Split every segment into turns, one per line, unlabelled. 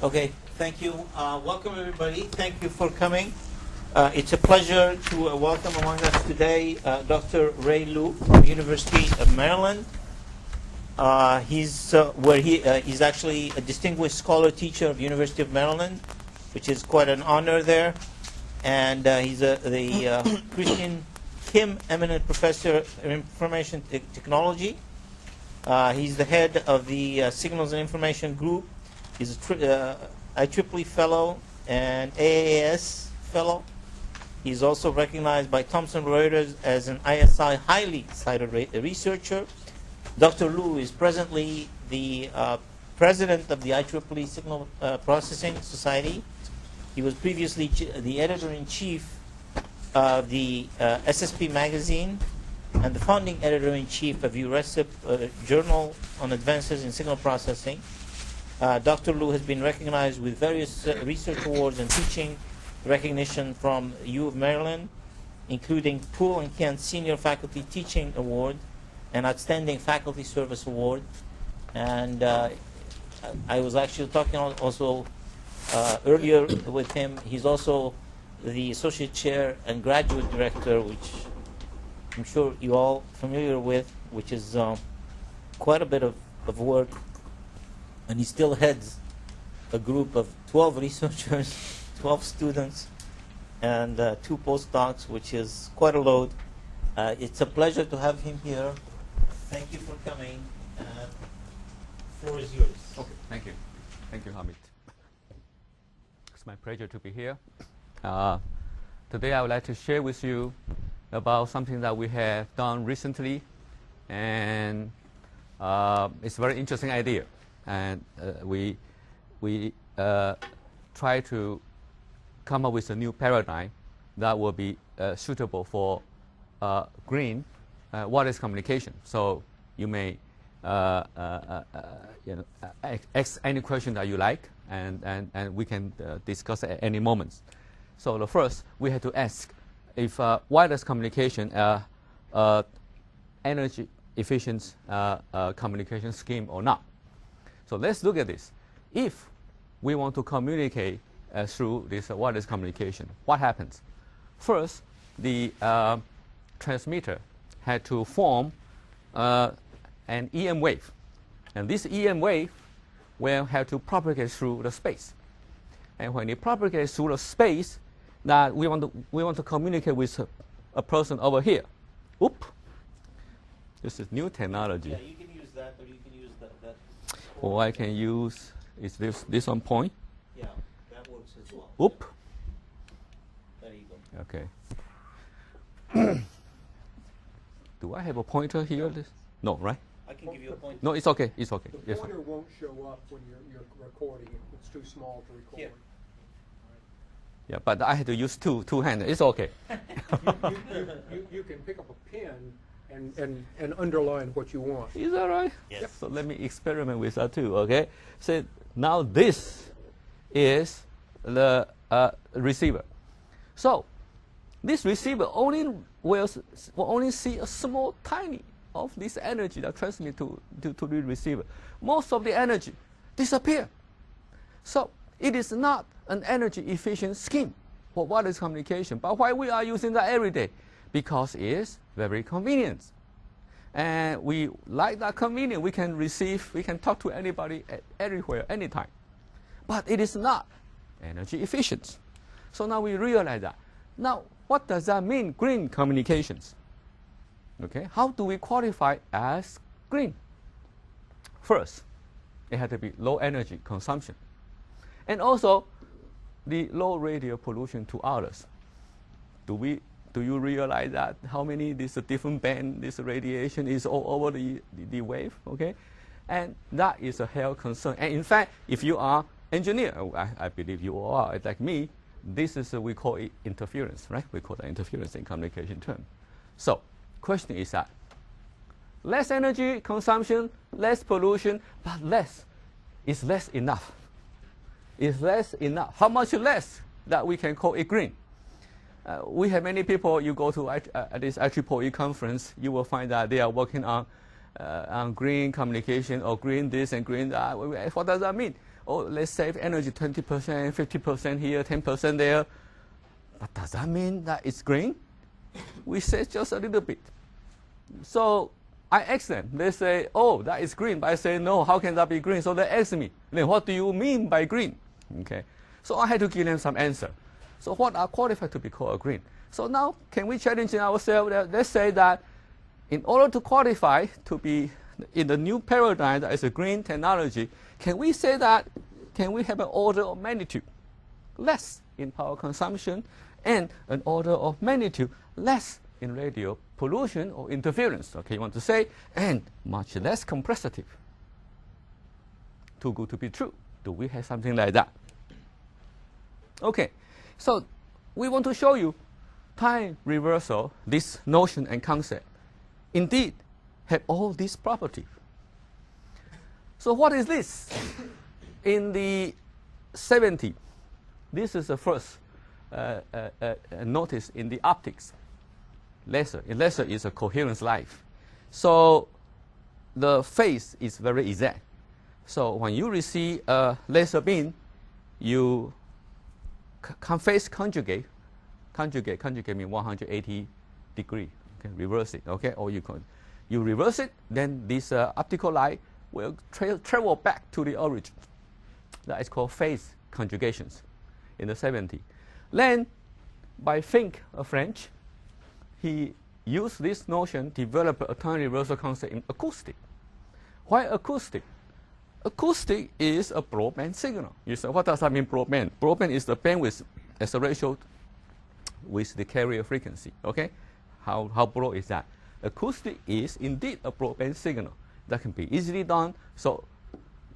Okay, thank you. Welcome, everybody. Thank you for coming. It's a pleasure to welcome among us today Dr. Ray Liu from University of Maryland. He's actually a distinguished scholar teacher of University of Maryland, which is quite an honor there. And he's the Christian Kim Eminent Professor of Information Technology. He's the head of the Signals and Information Group. He's a IEEE Fellow and AAS Fellow. He's also recognized by Thomson Reuters as an ISI highly cited researcher. Dr. Liu is presently the president of the IEEE Signal Processing Society. He was previously the editor-in-chief of the SSP magazine and the founding editor-in-chief of URESIP Journal on Advances in Signal Processing. Dr. Liu has been recognized with various research awards and teaching recognition from U of Maryland, including Poole and Kent Senior Faculty Teaching Award and Outstanding Faculty Service Award. And I was actually talking also earlier with him. He's also the Associate Chair and Graduate Director, which I'm sure you're all familiar with, which is quite a bit of work. And he still heads a group of 12 researchers, 12 students, and 2 postdocs, which is quite a load. It's a pleasure to have him here. Thank you for coming. The floor is yours.
Okay, thank you. Thank you, Hamid. It's my pleasure to be here. Today I would like to share with you about something that we have done recently, and it's a very interesting idea. And we try to come up with a new paradigm that will be suitable for green wireless communication. So you may ask any question that you like, and we can discuss at any moment. So the first, we have to ask if wireless communication energy efficient communication scheme or not. So let's look at this. If we want to communicate through this wireless communication, what happens? First, the transmitter had to form an EM wave. And this EM wave will have to propagate through the space. And when it propagates through the space, that we want to communicate with a person over here. Oop. This is new technology.
Yeah, you can use that, or you can use that.
Or I can use, is this on point?
Yeah, that works as well.
Oop.
There you go.
Okay. Do I have a pointer here? No, right?
I can give you a pointer.
No, it's okay. It's okay.
The pointer won't show up when you're recording it. It's too small to record.
Here.
Yeah, but I had to use two hands. It's okay.
You can pick up a pen and underline what you want.
Is that right?
Yes.
So let me experiment with that too, okay? So now this is the receiver. So this receiver will only see a small, tiny of this energy that transmit to the receiver. Most of the energy disappear. So it is not an energy efficient scheme for wireless communication. But why we are using that every day? Because it is very convenient. And we like that convenience. We can receive, we can talk to anybody everywhere, anytime. But it is not energy efficient. So now we realize that. Now, what does that mean, green communications? Okay, how do we qualify as green? First, it had to be low energy consumption. And also, the low radio pollution to others. Do you realize that how many this different band this radiation is all over the wave? Okay, and that is a health concern. And in fact, if you are engineer, I believe you all are like me, this is we call it interference, right? We call that interference in communication term. So, question is that less energy consumption, less pollution, but less is less enough. Is less enough? How much less that we can call it green? We have many people, you go to this IEEE conference, you will find that they are working on green communication or green this and green that. What does that mean? oh, let's save energy 20%, 50% here, 10% there. But does that mean that it's green? We say just a little bit. So I ask them. They say, oh, that is green. But I say, no, how can that be green? So they ask me, then what do you mean by green? Okay. So I had to give them some answer. So what are qualified to be called a green? So now, can we challenge ourselves? Let's say that in order to qualify to be in the new paradigm that is a green technology, can we say that, can we have an order of magnitude less in power consumption and an order of magnitude less in radio pollution or interference, okay, you want to say, and much less compressive? Too good to be true. Do we have something like that? Okay, so we want to show you time reversal, this notion and concept, indeed have all these properties. So what is this? In the 70s, this is the first notice in the optics. Laser. In laser is a coherence life. So the phase is very exact. So when you receive a laser beam, you phase conjugate means 180 degree. Okay, reverse it. Okay, or you reverse it, then this optical light will travel back to the origin. That is called phase conjugations in the 70s. Then, by Fink, a French, he used this notion, developed a time reversal concept in acoustic. Why acoustic? Acoustic is a broadband signal. You say, what does that mean, broadband? Broadband is the bandwidth as a ratio with the carrier frequency. Okay, how broad is that? Acoustic is indeed a broadband signal that can be easily done. So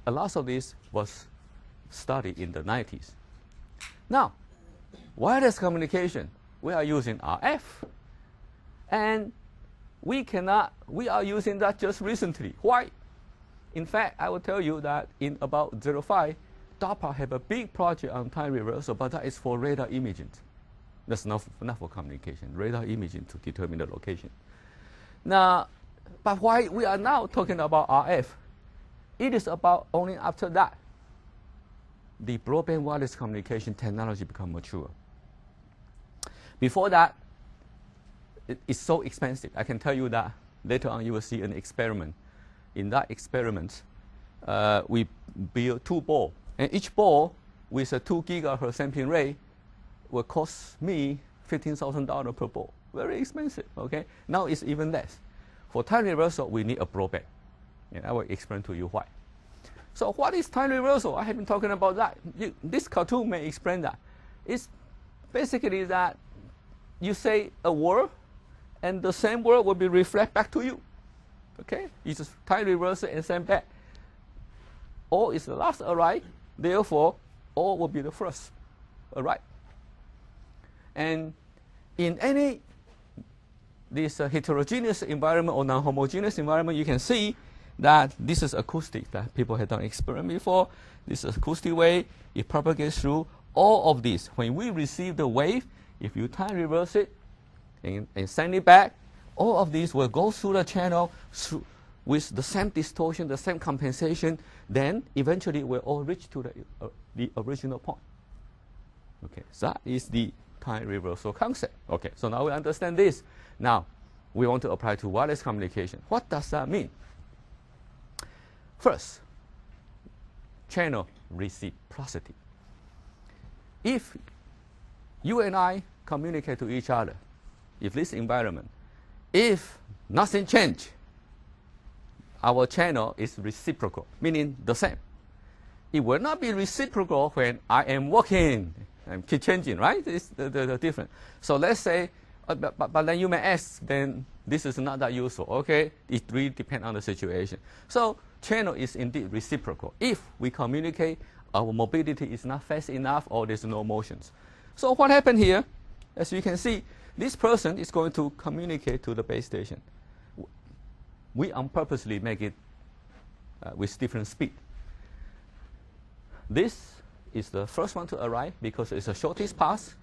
a lot of this was studied in the 90s. Now, wireless communication, we are using RF. And we are using that just recently. Why? In fact, I will tell you that in about 05, DARPA have a big project on time reversal, but that is for radar imaging. That's not for communication, radar imaging to determine the location. Now, but why we are now talking about RF? It is about only after that, the broadband wireless communication technology become mature. Before that, it's so expensive. I can tell you that later on you will see an experiment. In that experiment, we built 2 balls, and each ball with a 2 gigahertz sampling rate will cost me $15,000 per ball. Very expensive. Okay. Now it's even less. For time reversal, we need a broadband, and I will explain to you why. So what is time reversal? I have been talking about that. This cartoon may explain that. It's basically that you say a word, and the same word will be reflected back to you. Okay? It's just time reversal and send back. O is the last arrive, therefore O will be the first arrive. And in any this heterogeneous environment or non-homogeneous environment, you can see that this is acoustic, that people have done experiment before. This is acoustic wave. It propagates through all of these. When we receive the wave, if you time reverse it and send it back, all of these will go through the channel with the same distortion, the same compensation. Then eventually will all reach to the original point. Okay, so that is the time reversal concept. Okay, so now we understand this. Now we want to apply to wireless communication. What does that mean? First, channel reciprocity. If you and I communicate to each other, if this environment, if nothing change, our channel is reciprocal, meaning the same. It will not be reciprocal when I am walking and keep changing, right? It's the different. So let's say, but then you may ask, then this is not that useful, okay? It really depends on the situation. So channel is indeed reciprocal. If we communicate, our mobility is not fast enough or there's no motions. So what happened here, as you can see, this person is going to communicate to the base station. We purposely make it with different speed. This is the first one to arrive because it's the shortest path.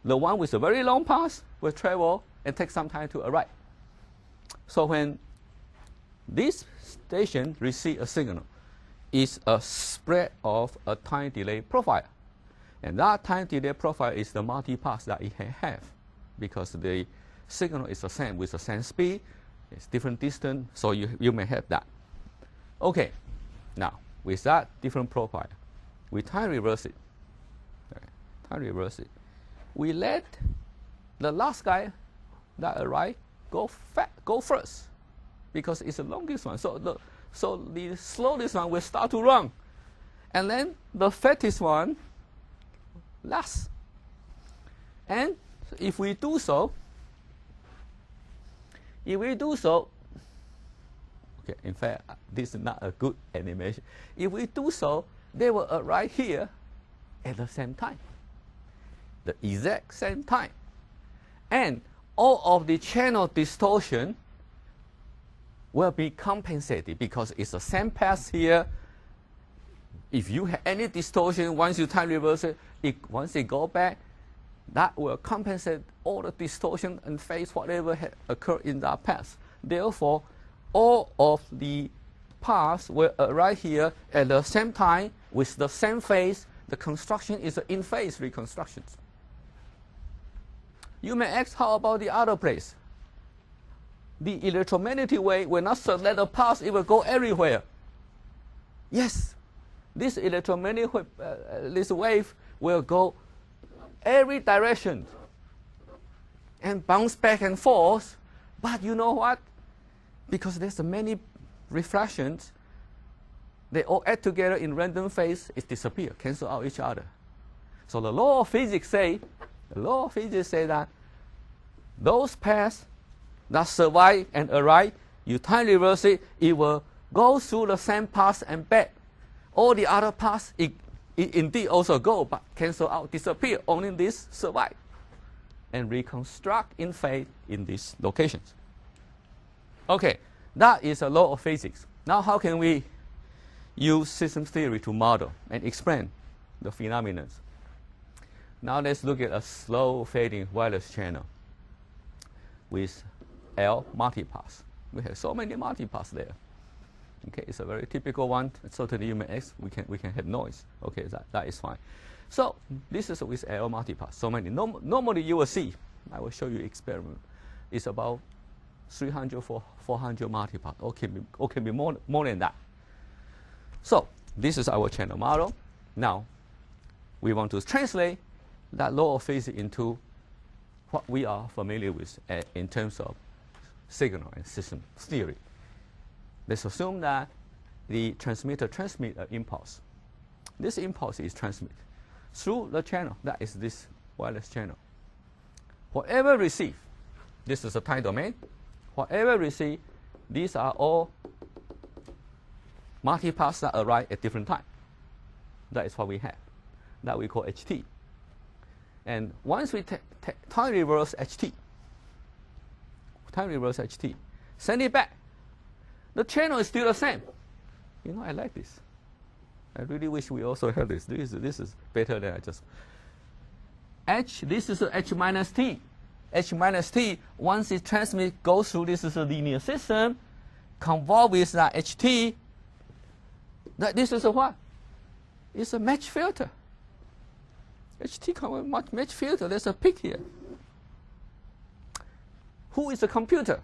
The one with a very long path will travel and take some time to arrive. So when this station receives a signal, is a spread of a time delay profile. And that time delay profile is the multipass that it can have, because the signal is the same with the same speed, it's different distance, so you may have that. Okay, now with that different profile, we time reverse it. Okay, time reverse it. We let the last guy that arrived go first, because it's the longest one. So the slowest one will start to run, and then the fastest one last. And if we do so, okay, in fact, this is not a good animation. If we do so, they will arrive here at the same time, the exact same time. And all of the channel distortion will be compensated because it's the same path here. If you have any distortion, once you time reverse it, once it go back, that will compensate all the distortion and phase whatever occurred in that path. Therefore, all of the paths will arrive here at the same time with the same phase. The construction is an in-phase reconstruction. You may ask, how about the other place? The electromagnetic wave will not select a path, it will go everywhere. Yes, this electromagnetic this wave will go every direction and bounce back and forth. But you know what? Because there's many refractions, they all add together in random phase, it disappears, cancel out each other. So the law of physics say that those paths that survive and arrive, you time reverse it, it will go through the same path and back. All the other paths, it indeed also go, but cancel out, disappear. Only this survive and reconstruct in phase in these locations. Okay, that is a law of physics. Now how can we use system theory to model and explain the phenomena? Now let's look at a slow fading wireless channel with L multipass. We have so many multipass there. Okay, it's a very typical one. Certainly you may ask, we can have noise. Okay, that is fine. So this is with L multipass. So many. Normally you will see, I will show you experiment. It's about 300 or 400 multipass, or can be more than that. So this is our channel model. Now we want to translate that law of physics into what we are familiar with in terms of signal and system theory. Let's assume that the transmitter transmits an impulse. This impulse is transmitted through the channel, that is this wireless channel. Whatever receive, this is a time domain. Whatever receive, these are all multipass that arrive at different time. That is what we have. That we call HT. And once we time reverse HT, send it back, the channel is still the same. You know, I like this. I really wish we also have this. This is better than I just. H, this is H minus T. H minus T, once it transmits, goes through, this is a linear system, convolve with that HT. This is a what? It's a match filter. HT convolve match filter, there's a peak here. Who is the computer?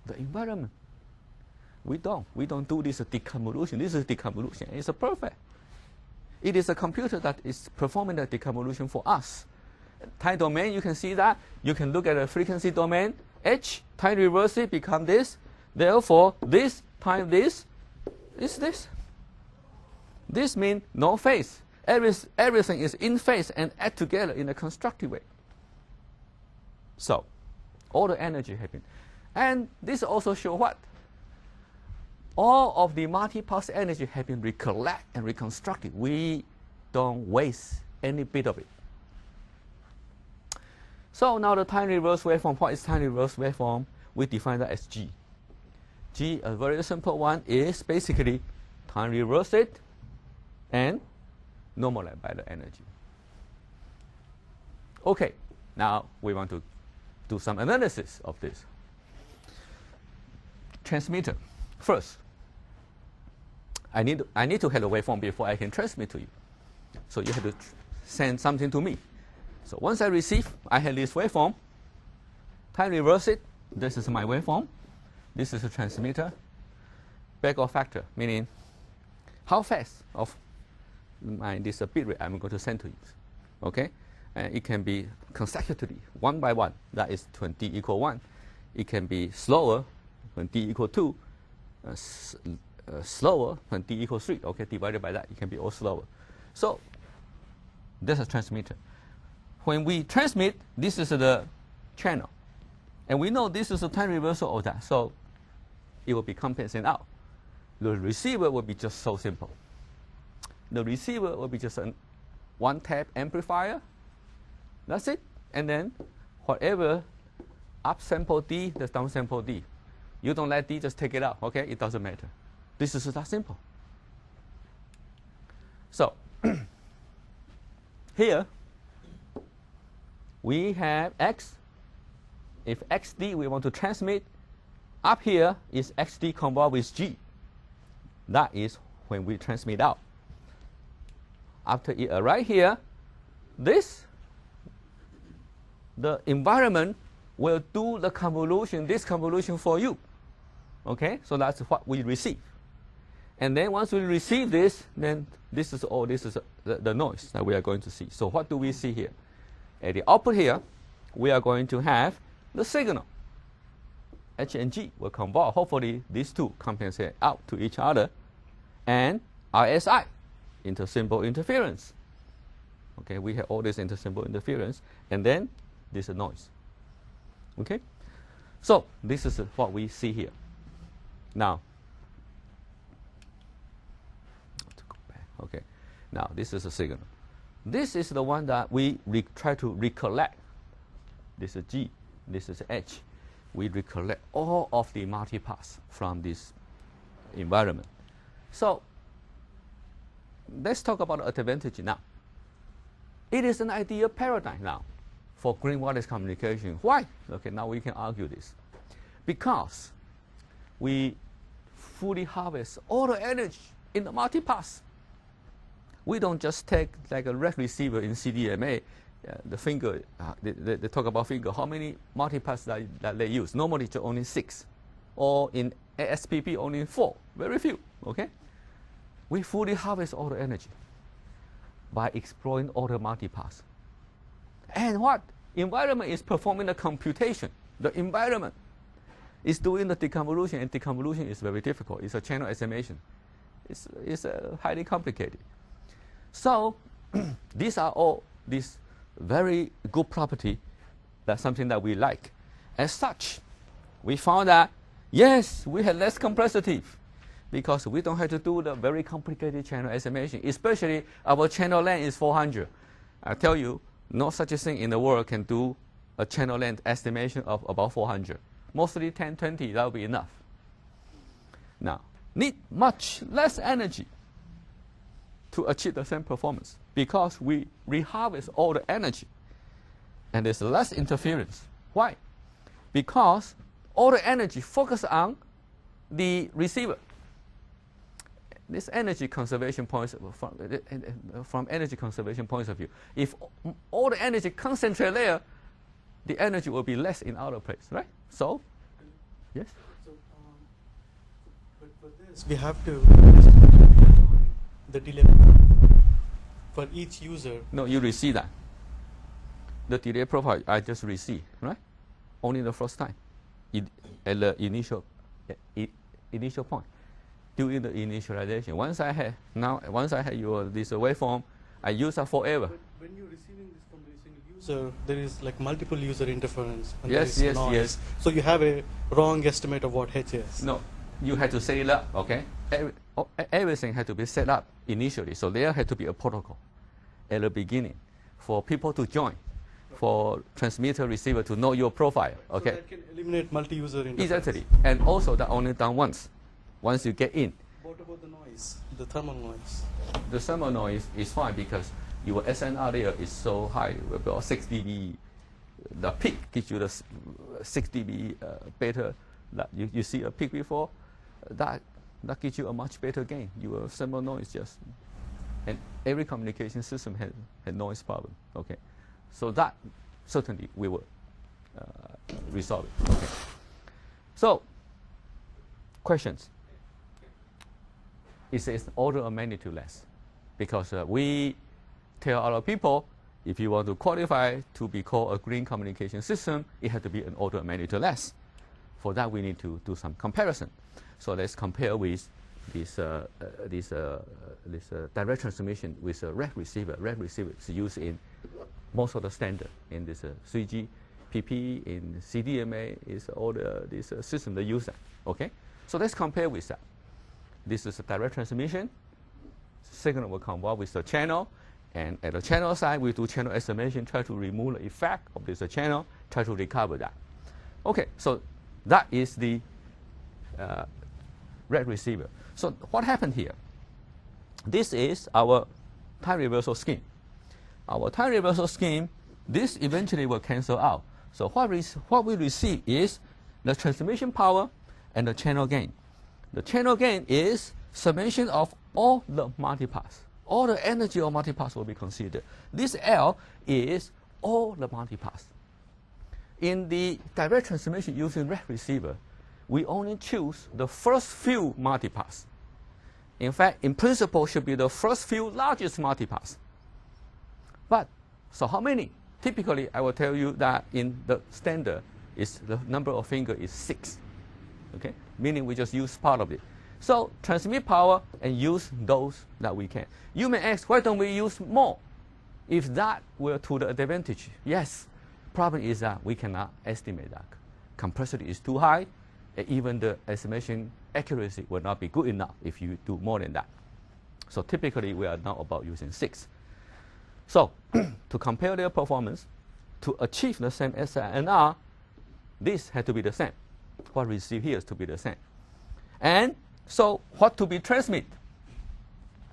The environment. We don't do this deconvolution. This is deconvolution. It's a perfect. It is a computer that is performing the deconvolution for us. Time domain, you can see that. You can look at the frequency domain. H, time reverse it, become this. Therefore, this time this is this. This means no phase. Everything is in phase and add together in a constructive way. So, all the energy happens. And this also shows what? All of the multipass energy have been recollect and reconstructed. We don't waste any bit of it. So now the time reverse waveform. What is time reverse waveform? We define that as G. G, a very simple one, is basically time reverse it and normalized by the energy. Okay, now we want to do some analysis of this. Transmitter. First, I need to have a waveform before I can transmit to you. So you have to send something to me. So once I receive, I have this waveform. Time reverse it. This is my waveform. This is a transmitter. Backoff factor, meaning how fast of this bit rate I'm going to send to you. Okay? And it can be consecutively, one by one. That is when d equal 1. It can be slower when d equal 2. Slower when d equals 3. Okay, divided by that, it can be all slower. So that's a transmitter. When we transmit, this is the channel. And we know this is a time reversal of that. So it will be compensated out. The receiver will be just so simple. The receiver will be just a one-tap amplifier. That's it. And then whatever upsample D, the downsample D. You don't let D, just take it out. Okay, it doesn't matter. This is that simple. So here we have X. If XD we want to transmit, up here is XD combined with G. That is when we transmit out. After it arrives here, the environment will do the convolution, this convolution for you. Okay, so that's what we receive. And then once we receive this, then this is the noise that we are going to see. So what do we see here? At the output here, we are going to have the signal. H and G will combine. Hopefully these two compensate out to each other. And RSI, intersymbol interference. Okay, we have all this intersymbol interference. And then this is noise. Okay, so this is what we see here. Now, okay, now this is a signal. This is the one that we try to recollect. This is G, this is H. We recollect all of the multipaths from this environment. So let's talk about the advantage now. It is an ideal paradigm now for green wireless communication. Why? Okay, now we can argue this. Because we fully harvest all the energy in the multipass. We don't just take like a red receiver in CDMA, the finger, they talk about finger, how many multipass that they use? Normally just only 6. Or in ASPP only 4, very few, okay? We fully harvest all the energy by exploring all the multipass. And what? Environment is performing the computation. The environment is doing the deconvolution, and deconvolution is very difficult. It's a channel estimation. It's highly complicated. So these are all these very good property. That's something that we like. As such, we found that yes, we have less complexity because we don't have to do the very complicated channel estimation. Especially our channel length is 400. I tell you, no such a thing in the world can do a channel length estimation of about 400. Mostly 10, 20, that will be enough. Now, need much less energy to achieve the same performance because we reharvest all the energy and there's less interference. Why? Because all the energy focus on the receiver. This energy conservation points from energy conservation points of view, if all the energy concentrate there, the energy will be less in outer place, right? So, yes?
So, but for this, we have to estimate the delay for each user.
No, you receive that. The delay profile I just received, right? Only the first time, at the initial point, during the initialization. Once I have this waveform, I use that forever.
But when you're receiving this from the single user, there is like multiple user interference. And
Yes,
there is
yes,
noise.
yes.
So you have a wrong estimate of what H is.
No, you had to set it up, okay? Everything had to be set up initially. So there had to be a protocol at the beginning for people to join, for transmitter receiver to know your profile, okay?
So that can eliminate multi-user interference.
Exactly. And also that only done once you get in.
What about the noise, the thermal noise?
The thermal noise is fine because your SNR there is so high, about 6 dB. The peak gives you the 6 dB better. That you see a peak before, that that gives you a much better gain. Your sample noise just, and every communication system has a noise problem. Okay, so that certainly we will resolve it. Okay, so questions. It says order of magnitude less, because we tell our people, if you want to qualify to be called a green communication system, it has to be an order of magnitude less. For that, we need to do some comparison. So let's compare with this direct transmission with a red receiver. Red receiver is used in most of the standard in this 3G, PP, in CDMA, is all this system they use that. Okay, so let's compare with that. This is a direct transmission. Signal will come out with the channel, and at the channel side, we do channel estimation, try to remove the effect of this channel, try to recover that. Okay, so that is the red receiver. So what happened here? This is our time reversal scheme. Our time reversal scheme, this eventually will cancel out. So what we receive is the transmission power and the channel gain. The channel gain is summation of all the multipaths. All the energy of multipaths will be considered. This L is all the multipaths. In the direct transmission using red receiver, we only choose the first few multipaths. In fact, in principle, should be the first few largest multipaths. But, so how many? Typically, I will tell you that in the standard, is the number of fingers is 6. Okay, meaning we just use part of it. So transmit power and use those that we can. You may ask, why don't we use more? If that were to the advantage, yes. Problem is that we cannot estimate that. Complexity is too high, and even the estimation accuracy will not be good enough if you do more than that. So typically, we are now about using 6. So to compare their performance, to achieve the same SNR, this had to be the same. What we receive here is to be the same. And so what to be transmit?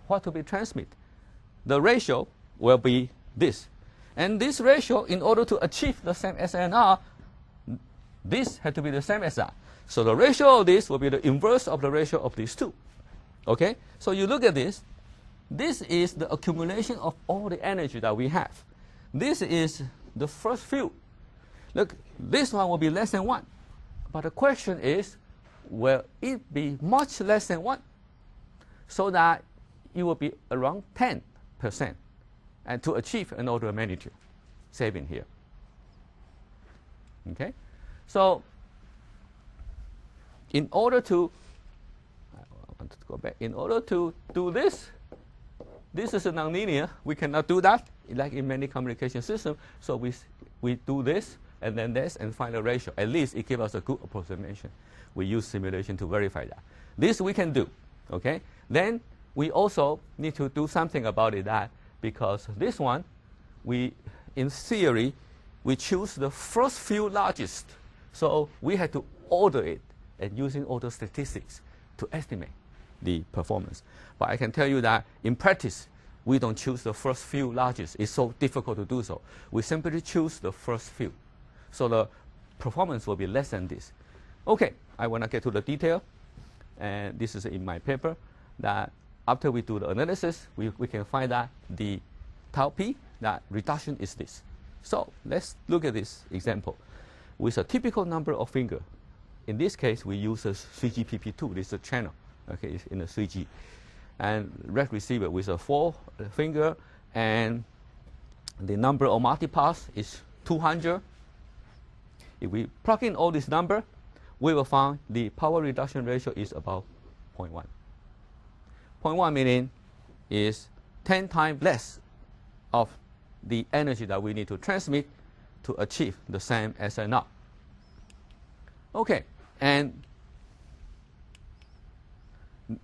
What to be transmit? The ratio will be this. And this ratio, in order to achieve the same SNR, this had to be the same as that. So the ratio of this will be the inverse of the ratio of these two. Okay? So you look at this. This is the accumulation of all the energy that we have. This is the first few. Look, this one will be less than 1. But the question is, will it be much less than 1? So that it will be around 10%. And to achieve an order of magnitude saving here. Okay? So, in order to, I want to go back, in order to do this, this is a nonlinear. We cannot do that, like in many communication systems. So we do this, and then this, and find a ratio. At least it gives us a good approximation. We use simulation to verify that. This we can do, okay? Then we also need to do something about it, that because this one, in theory, we choose the first few largest. So we had to order it, and using order statistics to estimate the performance. But I can tell you that in practice, we don't choose the first few largest. It's so difficult to do so. We simply choose the first few. So the performance will be less than this. Okay, I want to get to the detail. And this is in my paper, that after we do the analysis, we can find that the tau p, that reduction is this. So let's look at this example. With a typical number of fingers, in this case, we use a 3G PP2. This is a channel, okay, it's in a 3G. And red receiver with a 4 finger, and the number of multipaths is 200. If we plug in all this number, we will find the power reduction ratio is about 0.1. 0.1 meaning is 10 times less of the energy that we need to transmit to achieve the same SNR. Okay, and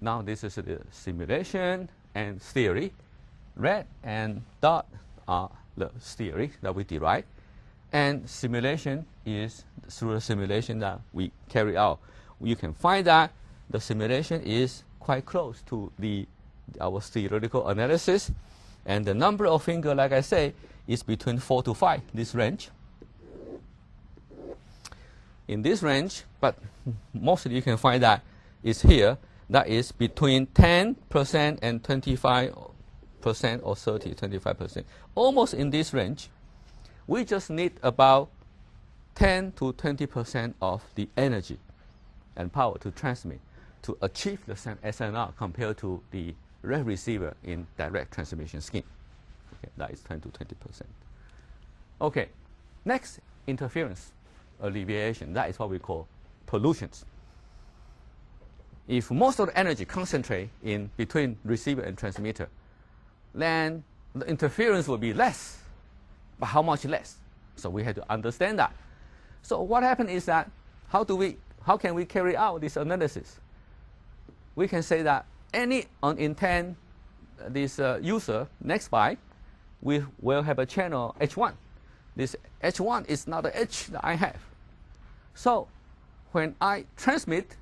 now this is the simulation and theory. Red and dot are the theory that we derive. And simulation is through the simulation that we carry out. You can find that the simulation is quite close to our theoretical analysis. And the number of fingers, like I say, is between 4 to 5, this range. In this range, but mostly you can find that is here. that is between 10% and 25% or 30, 25%, almost in this range. We just need about 10 to 20% of the energy and power to transmit to achieve the same SNR compared to the receiver in direct transmission scheme. Okay, that is 10 to 20%. Okay, next, interference, alleviation. That is what we call pollutions. If most of the energy concentrate in between receiver and transmitter, then the interference will be less. But how much less? So we have to understand that. So what happened is that how can we carry out this analysis? We can say that any unintended user next by, we will have a channel H1. This H1 is not the H that I have. So when I transmit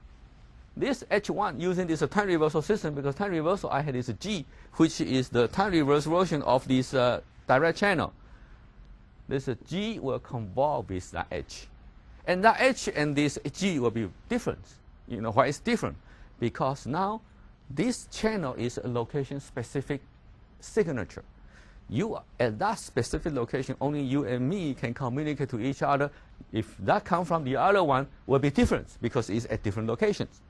this H1 using this time reversal system, because time reversal I had this G, which is the time reverse version of this direct channel. This G will convolve with that H. And that H and this G will be different. You know why it's different? Because now this channel is a location-specific signature. You at that specific location, only you and me can communicate to each other. If that comes from the other one, will be different because it's at different locations.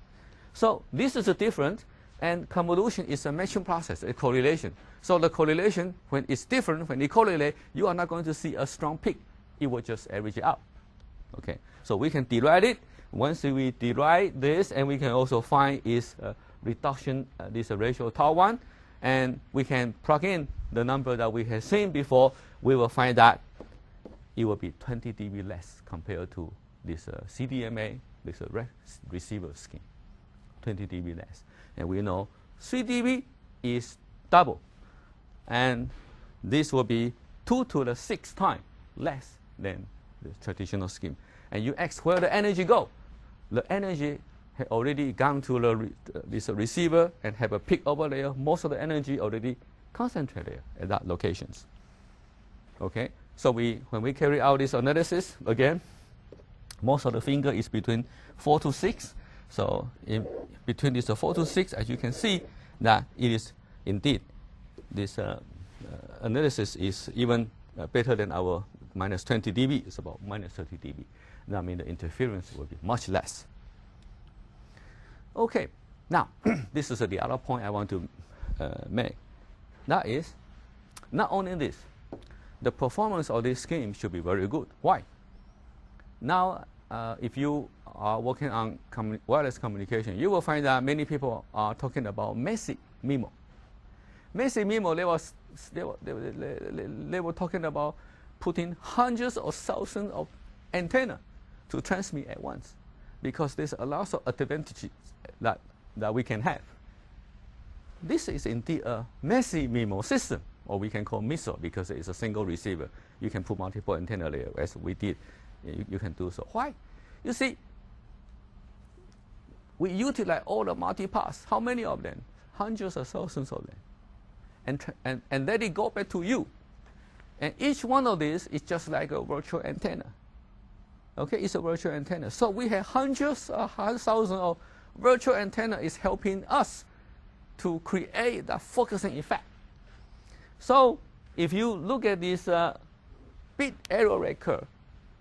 So this is a different, and convolution is a matching process, a correlation. So the correlation, when it's different, when it correlate, you are not going to see a strong peak. It will just average it out. Okay, so we can derive it. Once we derive this, and we can also find its reduction, this ratio tau 1, and we can plug in the number that we have seen before, we will find that it will be 20 dB less compared to this CDMA, this receiver scheme. 20 dB less. And we know 3 dB is double. And this will be 2 to the 6 times less than the traditional scheme. And you ask where the energy go. The energy had already gone to this receiver and have a peak over there. Most of the energy already concentrated there at that locations. Okay, so when we carry out this analysis, again, most of the finger is between 4 to 6. So in between this 4 to 6, as you can see, that it is indeed this analysis is even better than our minus 20 dB. It's about minus 30 dB. That means the interference will be much less. Okay, now this is the other point I want to make. That is, not only this, the performance of this scheme should be very good. Why? Now, if you are working on wireless communication, you will find that many people are talking about massive MIMO. Massive MIMO, they were talking about putting hundreds or thousands of antennas to transmit at once, because there's a lot of advantages that we can have. This is indeed a massive MIMO system, or we can call MISO, because it's a single receiver. You can put multiple antenna there, as we did. You can do so. Why? You see, we utilize all the multipass. How many of them? Hundreds of thousands of them. And let it go back to you. And each one of these is just like a virtual antenna. Okay, it's a virtual antenna. So we have hundreds of thousands of virtual antenna is helping us to create that focusing effect. So if you look at this bit error rate curve,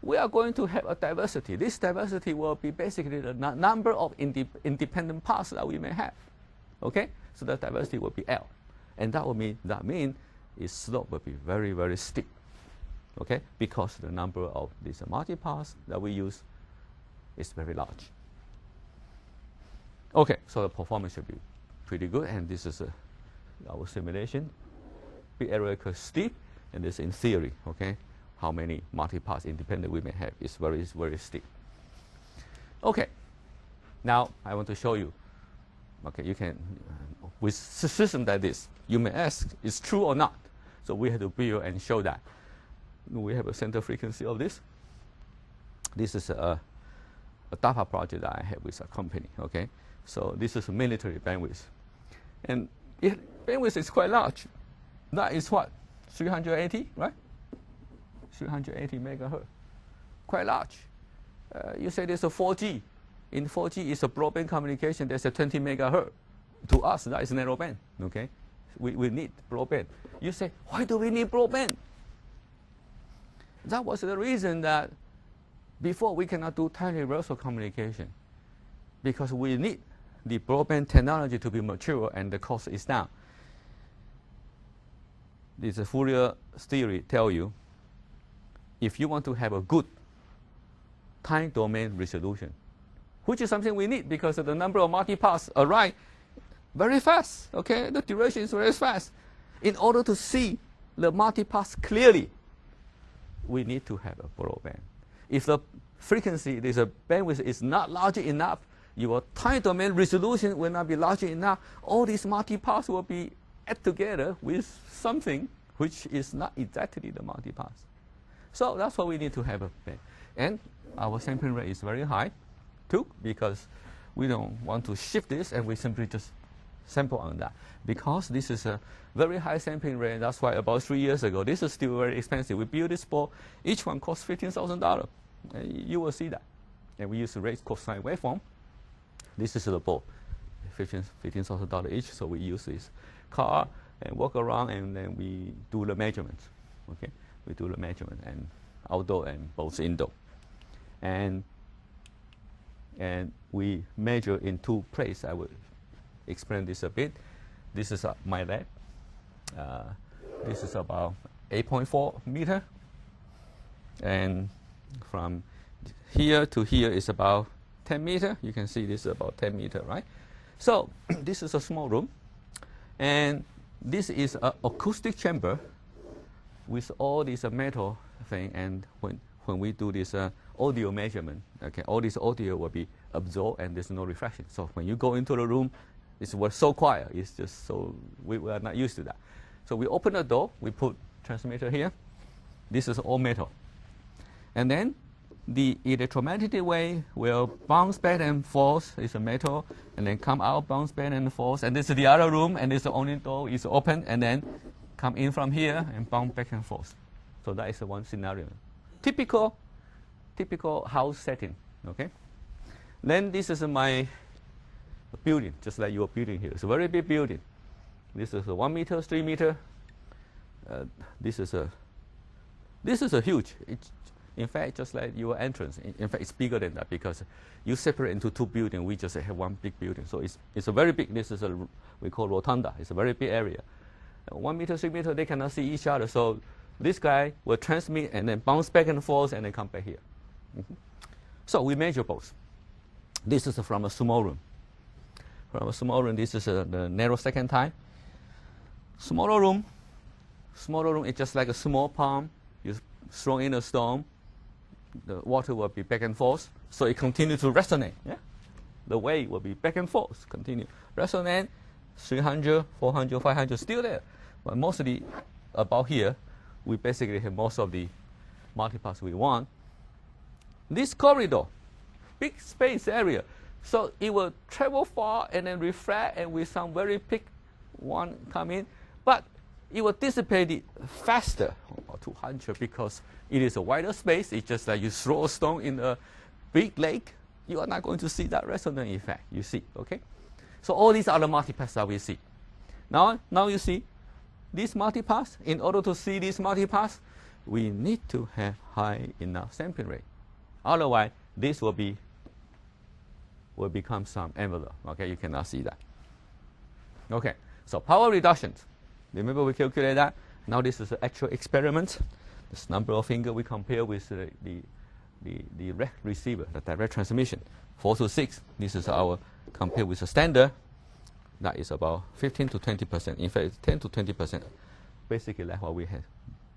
we are going to have a diversity. This diversity will be basically the number of independent paths that we may have. Okay, so the diversity will be L, and that mean its slope will be very, very steep. Okay, because the number of these multipaths that we use is very large. Okay, so the performance should be pretty good, and this is our simulation. Bit error rate curve steep, and this in theory. Okay, how many multipaths independent we may have is very, very steep. Okay, now I want to show you. Okay, you can with system like this, you may ask, is true or not? So we have to build and show that. We have a center frequency of this. This is a DARPA project that I have with a company. Okay, so this is a military bandwidth, and bandwidth is quite large. That is what, 380, right? 380 megahertz, quite large. You say there's a 4G In 4G, it's a broadband communication. There's a 20 megahertz. To us, that is narrowband. Okay, we need broadband. You say, why do we need broadband? That was the reason that before we cannot do time reversal communication, because we need the broadband technology to be mature and the cost is down. This Fourier theory tell you, if you want to have a good time domain resolution, which is something we need because of the number of multipaths arrive very fast. Okay, the duration is very fast. In order to see the multipaths clearly, we need to have a broadband. If the frequency, there's a bandwidth is not large enough, your time domain resolution will not be large enough. All these multipaths will be added together with something which is not exactly the multipath. So that's why we need to have a band. And our sampling rate is very high too, because we don't want to shift this and we simply just sample on that. Because this is a very high sampling rate, that's why about 3 years ago, this is still very expensive. We built this board, each one costs $15,000. You will see that. And we use a rate cosine waveform. This is the board, $15,000 each, so we use this car and walk around and then we do the measurements. Okay, we do the measurement and outdoor and both indoor. And we measure in two places. I will explain this a bit. This is my lab. This is about 8.4 meter. And from here to here is about 10 meter. You can see this is about 10 meter, right? So this is a small room. And this is an acoustic chamber with all this metal thing. And when we do this audio measurement, okay, all this audio will be absorbed and there's no reflection. So when you go into the room, it was so quiet. It's just so, we are not used to that. So we open the door, we put transmitter here. This is all metal. And then the electromagnetic wave will bounce back and forth. It's a metal, and then come out, bounce back and forth. And this is the other room, and this is the only door is open, and then come in from here and bounce back and forth. So that is one scenario. Typical house setting. Okay. Then this is my building, just like your building here. It's a very big building. This is a 1 meter, 3 meter. This is a huge. In fact, just like your entrance. In fact, it's bigger than that because you separate into two buildings. We just have one big building. So it's a very big. This is we call rotunda. It's a very big area. 1 meter, 3 meter, they cannot see each other. So this guy will transmit and then bounce back and forth and then come back here. So we measure both. This is from a small room. From a small room, this is the narrow second time. Smaller room is just like a small pond. You throw in a stone, the water will be back and forth. So it continues to resonate. Yeah? The wave will be back and forth, continue. Resonate, 300, 400, 500, still there. But mostly about here, we basically have most of the multipaths we want. This corridor, big space area. So it will travel far and then refract and with some very big one come in. But it will dissipate it faster, 200, because it is a wider space. It's just like you throw a stone in a big lake. You are not going to see that resonant effect, you see, okay? So all these are the multipaths that we see. Now you see, these multipaths, in order to see these multipaths, we need to have high enough sampling rate. Otherwise, this will become some envelope, okay? You cannot see that. Okay, so power reductions. Remember we calculated that? Now this is an actual experiment. This number of fingers we compare with the receiver, the direct transmission, 4 to 6. This is our compared with the standard. That is about 15 to 20%. In fact, 10 to 20%. Basically, like what we had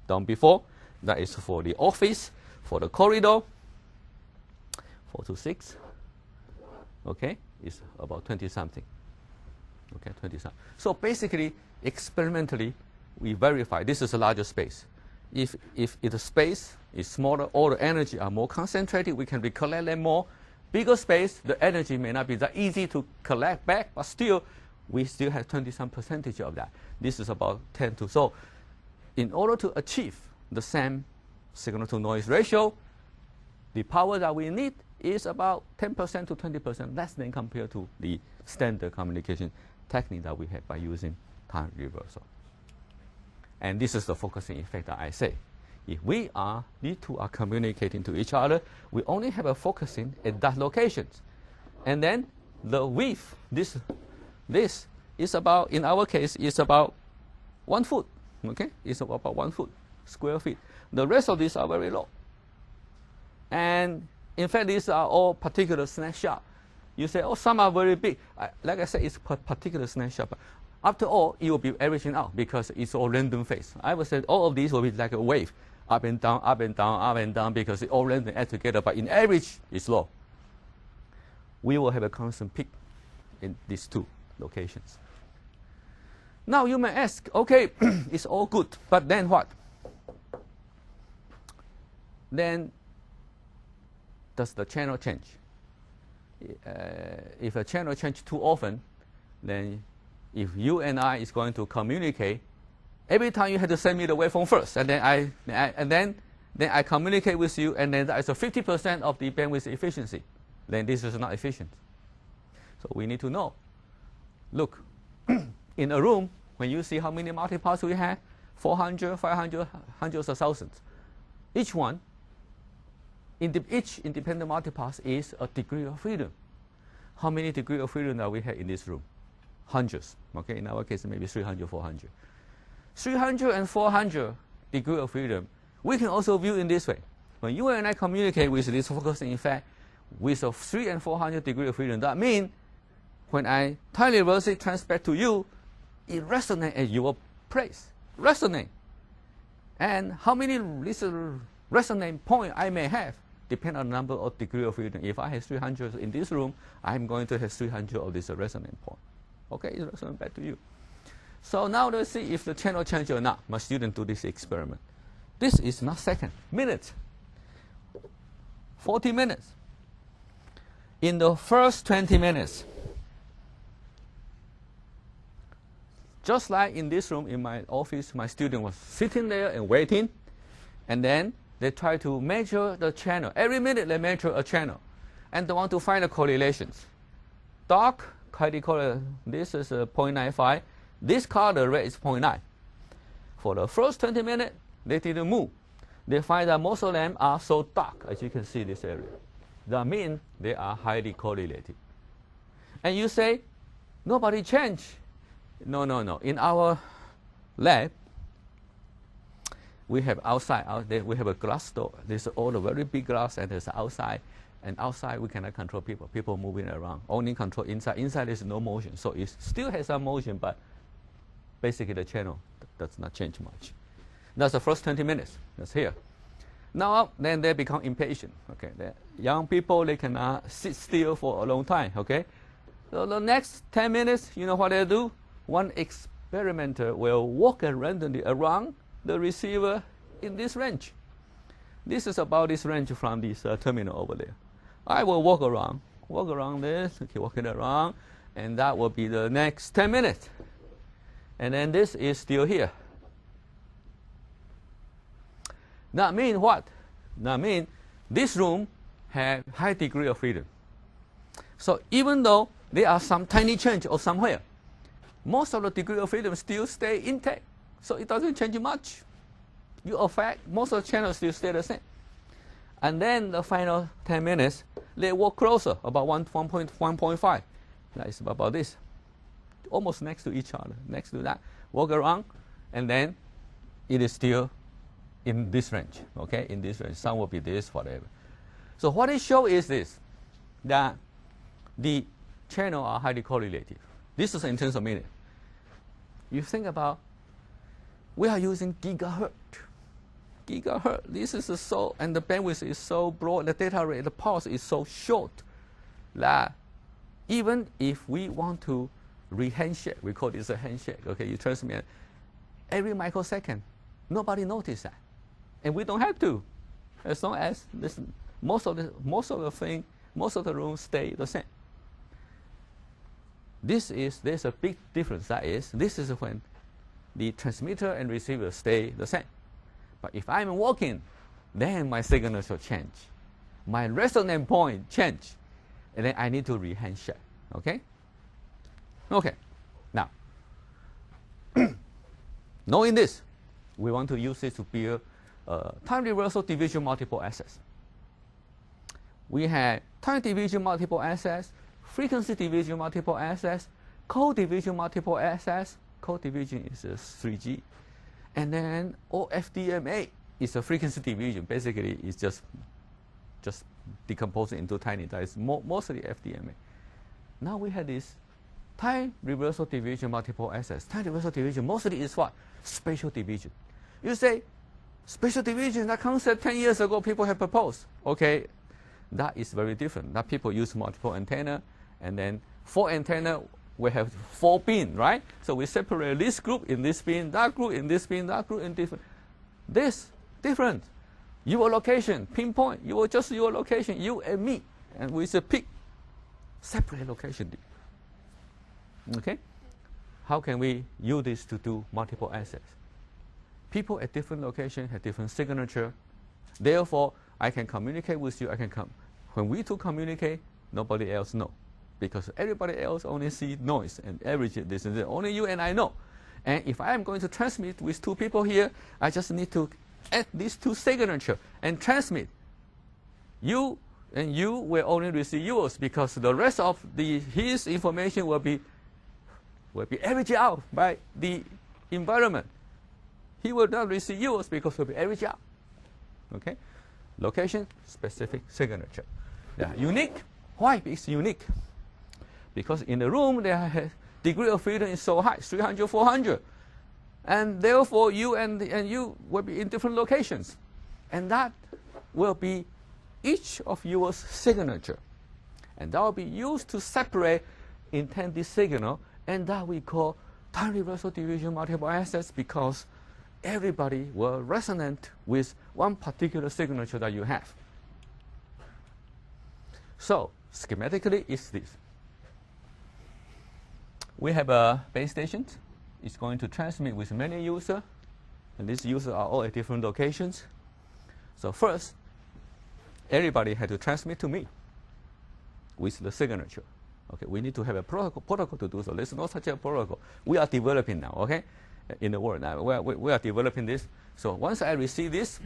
done before. That is for the office, for the corridor, 4 to 6. Okay, it's about 20 something. Okay, 20 something. So basically, experimentally, we verify this is a larger space. If the space is smaller, all the energy are more concentrated, we can recollect them more. Bigger space, the energy may not be that easy to collect back, but still, we still have 20-some percentage of that. This is about 10 to. So in order to achieve the same signal to noise ratio, the power that we need is about 10% to 20% less than compared to the standard communication technique that we have by using time reversal. And this is the focusing effect that I say. If these two are communicating to each other, we only have a focusing at that locations. And then the width, this is about, in our case, is about 1 foot. Okay, it's about 1 foot, square feet. The rest of these are very low. And in fact, these are all particular snapshot. You say, oh, some are very big. Like I said, it's particular snapshot. But after all, it will be averaging out because it's all random phase. I would say all of these will be like a wave, up and down, up and down, up and down, because it all random add together. But in average, it's low. We will have a constant peak in these two locations. Now you may ask, okay, it's all good, but then what? Then does the channel change? If a channel changes too often, then if you and I is going to communicate, every time you have to send me the waveform first, and then I communicate with you, and then that is a 50% of the bandwidth efficiency. Then this is not efficient. So we need to know. Look, in a room, when you see how many multipaths we have, 400, 500, hundreds of thousands. Each one, each independent multipath is a degree of freedom. How many degree of freedom that we have in this room? Hundreds. Okay, in our case, maybe 300, 400. 300 and 400 degree of freedom, we can also view in this way. When you and I communicate with this focusing effect with a 300 and 400 degree of freedom, that means when I time reverse it transfer to you, it resonates at your place. Resonate. And how many little resonate point I may have depend on the number of degree of freedom. If I have 300 in this room, I'm going to have 300 of this resonant point. Okay, it resonates back to you. So now let's see if the channel changes or not. My student do this experiment. This is not second, minutes. 40 minutes. In the first 20 minutes, just like in this room in my office, my student was sitting there and waiting, and then they try to measure the channel. Every minute they measure a channel, and they want to find the correlations. Dark, this is 0.95. This color red is 0.9. For the first 20 minutes, they didn't move. They find that most of them are so dark, as you can see this area. That means they are highly correlated. And you say, nobody changed. No. In our lab, we have outside, out there, we have a glass door. There's all the very big glass, and there's outside. And outside, we cannot control people. People moving around. Only control inside. Inside, there's no motion. So it still has some motion, but basically the channel does not change much. That's the first 20 minutes. That's here. Now, then they become impatient. Okay, the young people, they cannot sit still for a long time. Okay, so the next 10 minutes, you know what they do? One experimenter will walk randomly around the receiver in this range. This is about this range from this terminal over there. I will walk around this, okay, walking around, and that will be the next 10 minutes. And then this is still here. That means what? That means this room has high degree of freedom. So even though there are some tiny change or somewhere, most of the degree of freedom still stay intact. So it doesn't change much. You affect, most of the channels still stay the same. And then the final 10 minutes, they walk closer, about 1.5. That is about this. Almost next to each other, next to that. Walk around, and then it is still in this range, okay? In this range. Some will be this, whatever. So what it shows is this, that the channels are highly correlated. This is in terms of minute. You think about, we are using gigahertz. Gigahertz. This is so, and the bandwidth is so broad, the data rate, the pulse is so short that even if we want to re-handshake, we call this a handshake, okay, you transmit every microsecond, nobody notices that. And we don't have to, as long as this, most of the rooms stay the same. There's a big difference. That is, this is when the transmitter and receiver stay the same. But if I'm walking, then my signal will change. my resonant point change, and then I need to re-hand check. Okay? Okay. Now, knowing this, we want to use it to build time reversal division multiple access. We had time division multiple access, frequency division multiple access, code division multiple access. Code division is a 3G. And then OFDMA is a frequency division. Basically, it's just decomposing into tiny dice, mostly FDMA. Now we have this time reversal division multiple access. Time reversal division mostly is what? Spatial division. You say, spatial division, that concept 10 years ago people have proposed. Okay, that is very different. That people use multiple antenna, and then 4 antenna, we have 4 bin, right? So we separate this group in this bin, that group in this bin, that group in different. This, different. Your location, pinpoint, just your location, you and me, and with a peak, separate location. Okay? How can we use this to do multiple access? People at different locations have different signature. Therefore, I can communicate with you. When we two communicate, nobody else know, because everybody else only see noise and average this and that. Only you and I know. And if I am going to transmit with 2 people here, I just need to add these 2 signature and transmit. You and you will only receive yours, because the rest of his information will be averaged out by the environment. He will not receive yours because it will be averaged out. Okay? Location, specific signature. They are unique. Why it's unique? Because in the room, their degree of freedom is so high, 300, 400. And therefore, you and you will be in different locations. And that will be each of your signature. And that will be used to separate intended signal. And that we call time reversal division multiple access, because everybody will resonate with one particular signature that you have. So, schematically, it's this. We have a base station. It's going to transmit with many users, and these users are all at different locations. So first, everybody had to transmit to me with the signature. Okay, we need to have a protocol to do so. There's no such a protocol. We are developing now, okay, in the world now. We are developing this. So once I receive this,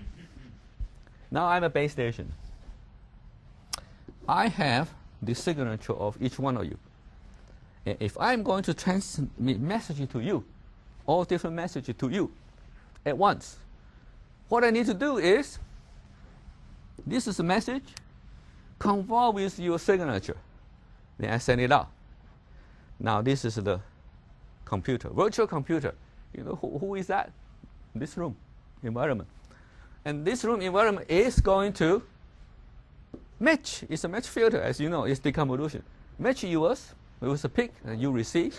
now I'm a base station. I have the signature of each one of you. And if I'm going to transmit message to you, all different messages to you at once, what I need to do is, this is a message, conform with your signature. Then I send it out. Now this is the computer, virtual computer. You know who is that? This room environment. And this room environment is going to match. It's a match filter, as you know, it's deconvolution. Match yours with a peak, and you receive.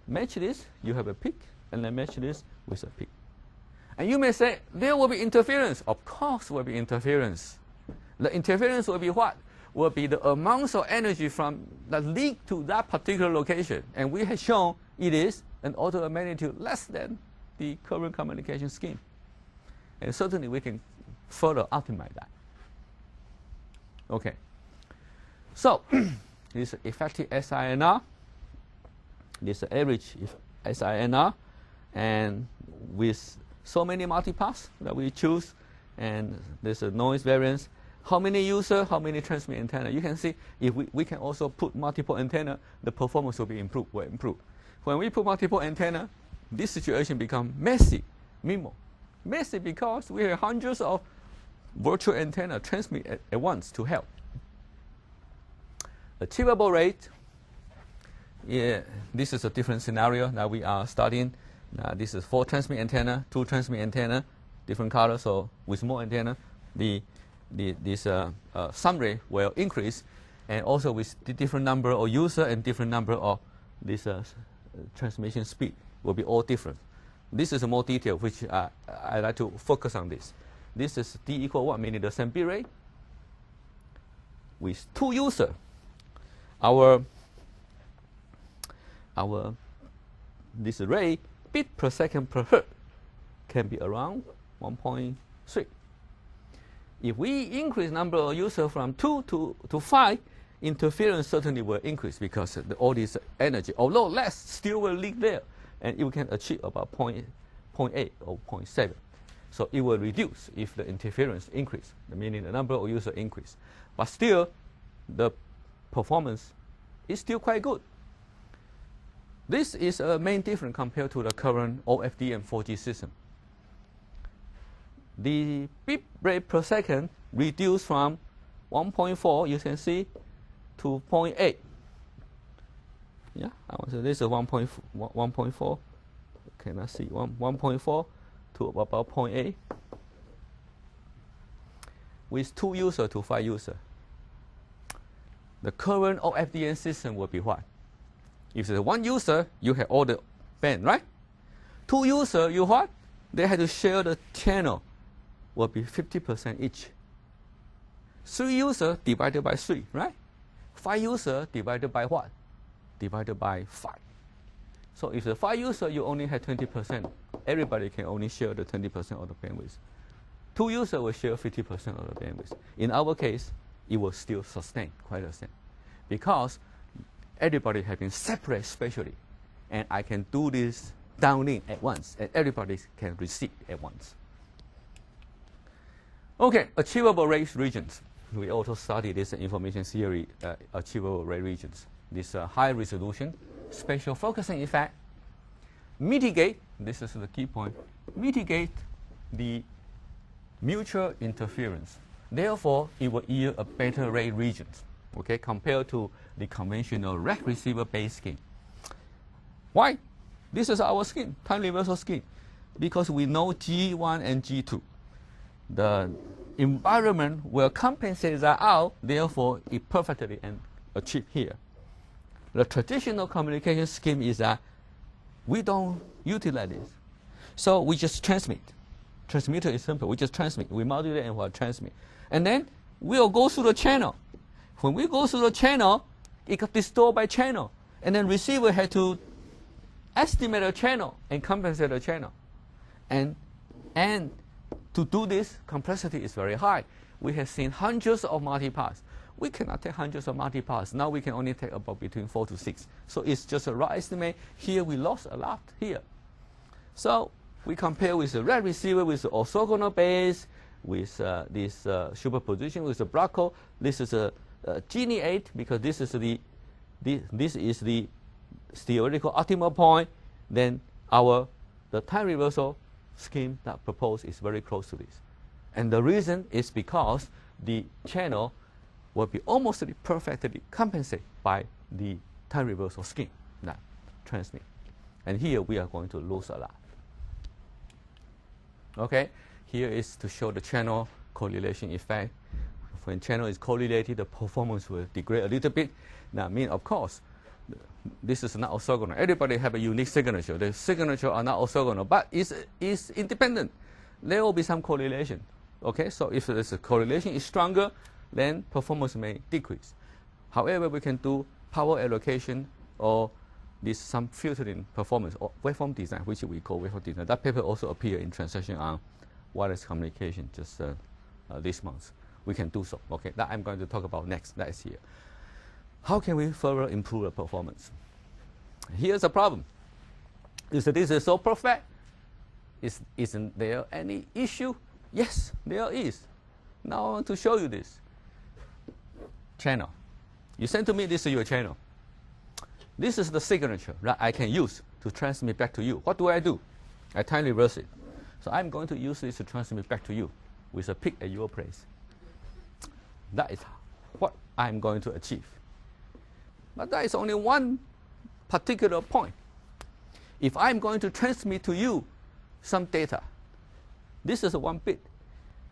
Match this, you have a peak, and then match this with a peak. And you may say, there will be interference. Of course will be interference. The interference will be what? Will be the amount of energy from that leak to that particular location. And we have shown it is an order of magnitude less than the current communication scheme. And certainly we can further optimize that. Okay. So, this is effective SINR. This is average SINR. And with so many multipaths that we choose, and there's a noise variance. How many users, how many transmit antenna? You can see if we can also put multiple antenna, the performance will be improved. When we put multiple antenna, this situation becomes messy, minimal. Messy because we have hundreds of virtual antenna transmit at once to help. Achievable rate, yeah, this is a different scenario that we are studying. This is 4 transmit antenna, 2 transmit antenna, different colors. So with more antenna, this sum rate will increase, and also with the different number of user and different number of this transmission speed will be all different. This is more detail, which I like to focus on this. This is D equal 1, meaning the same bit rate. With 2 users, our this rate bit per second per hertz can be around 1.3. If we increase number of users from 2 to 5, interference certainly will increase because all this energy, although less, still will leak there. And you can achieve about 0.8 or 0.7. So it will reduce if the interference increase, meaning the number of users increase. But still, the performance is still quite good. This is a main difference compared to the current OFDM 4G system. The bit rate per second reduced from 1.4, you can see, to 0.8. Yeah, so this is 1.4. Can I see 1.4 to about 0.8 with 2 users to 5 users. The current OFDM system will be what? If there's 1 user, you have all the band, right? 2 users, you what? They had to share the channel, will be 50% each. 3 users divided by 3, right? 5 users divided by what? Divided by 5. So if the 5 users, you only have 20%. Everybody can only share the 20% of the bandwidth. 2 users will share 50% of the bandwidth. In our case, it will still sustain quite the same, because everybody has been separate spatially, and I can do this downlink at once, and everybody can receive at once. Okay, achievable rate regions. We also study this information theory, achievable rate regions. This high resolution, spatial focusing effect, mitigate, this is the key point, mitigate the mutual interference. Therefore, it will yield a better rate regions, okay, compared to the conventional rack receiver based scheme. Why? This is our scheme, time reversal scheme, because we know G1 and G2. The environment will compensate that out, therefore it perfectly achieved here. The traditional communication scheme is that we don't utilize this. So we just transmit. Transmitter is simple. We just transmit. We modulate and we'll transmit. And then we'll go through the channel. When we go through the channel, it got distorted by channel. And then receiver had to estimate the channel and compensate the channel. And to do this, complexity is very high. We have seen hundreds of multipaths. We cannot take hundreds of multipaths. Now we can only take about between 4 to 6. So it's just a rough estimate. Here we lost a lot here. So we compare with the red receiver with the orthogonal base, with this superposition with the Bracco. This is a Gini 8 because this is the theoretical optimal point. Then the time reversal scheme that proposed is very close to this. And the reason is because the channel will be almost perfectly compensated by the time reversal scheme that transmit. And here we are going to lose a lot. Okay, here is to show the channel correlation effect. When channel is correlated, the performance will degrade a little bit. Now, of course, this is not orthogonal. Everybody have a unique signature. The signature are not orthogonal, but is independent. There will be some correlation. Okay, so if the correlation is stronger, then performance may decrease. However, we can do power allocation or some filtering performance or waveform design, which we call waveform design. That paper also appeared in Transaction on Wireless Communication just this month. We can do so. Okay, that I'm going to talk about next year. How can we further improve the performance? Here's a problem. This is so perfect. Isn't there any issue? Yes, there is. Now I want to show you this. Channel. You send to me, this is your channel. This is the signature that I can use to transmit back to you. What do? I time reverse it. So I'm going to use this to transmit back to you with a peak at your place. That is what I'm going to achieve. But that is only one particular point. If I'm going to transmit to you some data, this is 1 bit.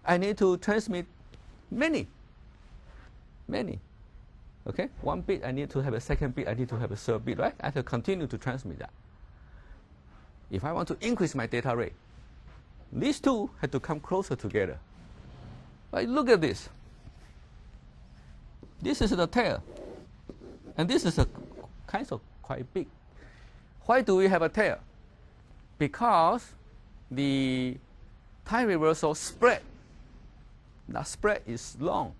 I need to transmit many. Okay, 1 bit, I need to have a second bit, I need to have a third bit, right? I have to continue to transmit that. If I want to increase my data rate, these two have to come closer together. But look at this. This is the tail. And this is kind of quite big. Why do we have a tail? Because the time reversal spread that spread is long.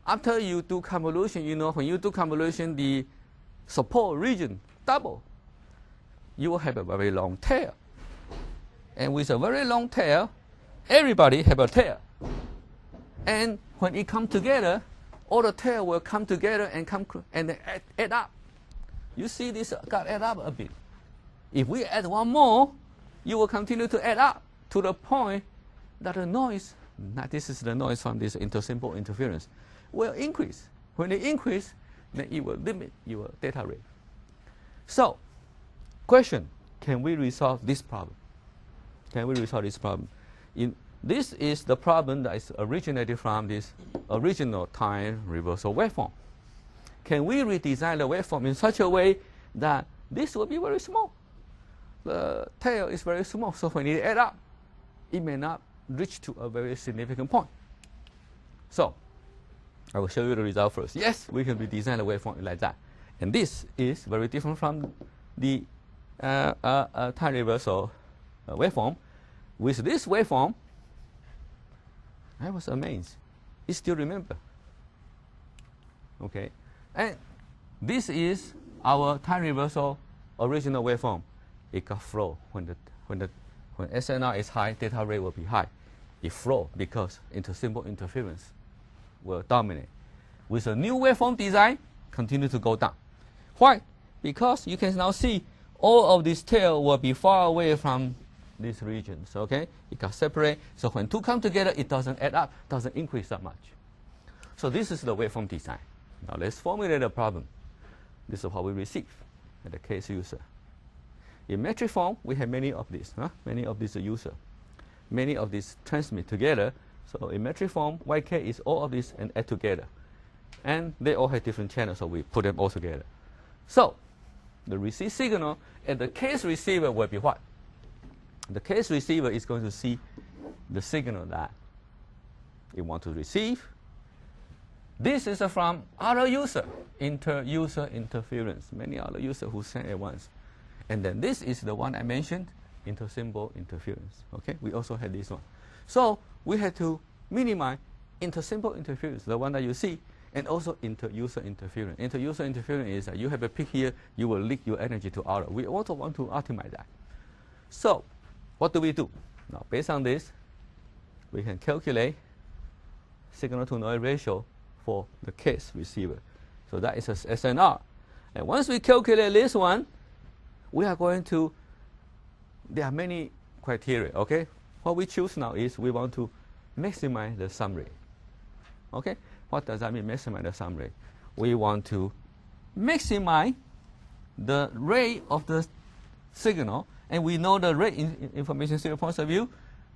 After you do convolution, you know, when you do convolution, the support region double. You will have a very long tail. And with a very long tail, everybody have a tail. And when it come together, all the tail will come together and add up. You see this got add up a bit. If we add one more, you will continue to add up to the point that the noise, this is the noise from this intersymbol interference, will increase. When it increase, then it will limit your data rate. So, question, can we resolve this problem? Can we resolve this problem? This is the problem that is originated from this original time reversal waveform. Can we redesign the waveform in such a way that this will be very small? The tail is very small, so when it add up, it may not reach to a very significant point. So, I will show you the result first. Yes, we can redesign the waveform like that. And this is very different from the time reversal waveform. With this waveform, I was amazed. You still remember. Okay, and this is our time reversal original waveform. It got flow when SNR is high, data rate will be high. It flow because intersymbol interference will dominate. With a new waveform design, continue to go down. Why? Because you can now see all of this tail will be far away from these regions. Okay, it got separate. So when two come together, it doesn't add up, doesn't increase that much. So this is the waveform design. Now let's formulate a problem. This is what we receive at the case user. In metric form, we have many of these, many of these user, many of these transmit together. So in metric form, YK is all of these and add together. And they all have different channels, so we put them all together. So the receive signal at the case receiver will be what? The case receiver is going to see the signal that it wants to receive. This is from other user, inter-user interference, many other users who send at once. And then this is the one I mentioned, intersymbol interference. Okay, we also had this one. So we had to minimize intersymbol interference, the one that you see, and also inter-user interference. Inter-user interference is that you have a peak here, you will leak your energy to outer. We also want to optimize that. So what do we do? Now, based on this, we can calculate signal to noise ratio for the case receiver. So that is a SNR. And once we calculate this one, we are going to, there are many criteria, okay? What we choose now is we want to maximize the sum rate. Okay? What does that mean, maximize the sum rate? We want to maximize the rate of the signal, and we know the rate in information serial point of view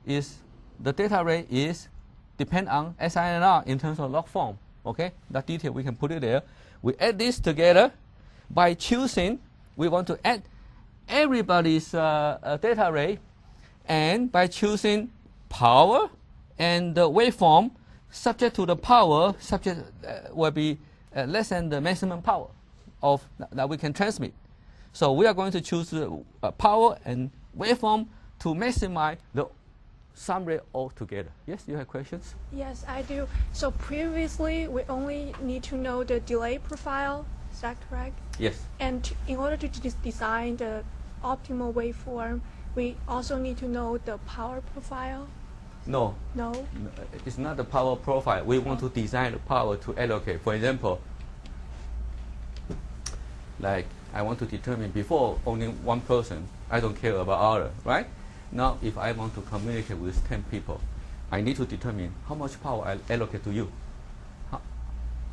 is the data rate is depend on SINR in terms of log form. Okay, that detail we can put it there. We add this together by choosing. We want to add everybody's data rate, and by choosing power and the waveform subject to the power subject will be less than the maximum power of that we can transmit. So we are going to choose power and waveform to maximize the sum rate altogether. Yes, you have questions?
Yes, I do. So previously, we only need to know the delay profile. Is that correct?
Yes.
And in order to design the optimal waveform, we also need to know the power profile.
No.
No?
It's not the power profile. We want to design the power to allocate. For example, like I want to determine before only one person, I don't care about other, right? Now, if I want to communicate with 10 people, I need to determine how much power I allocate to you.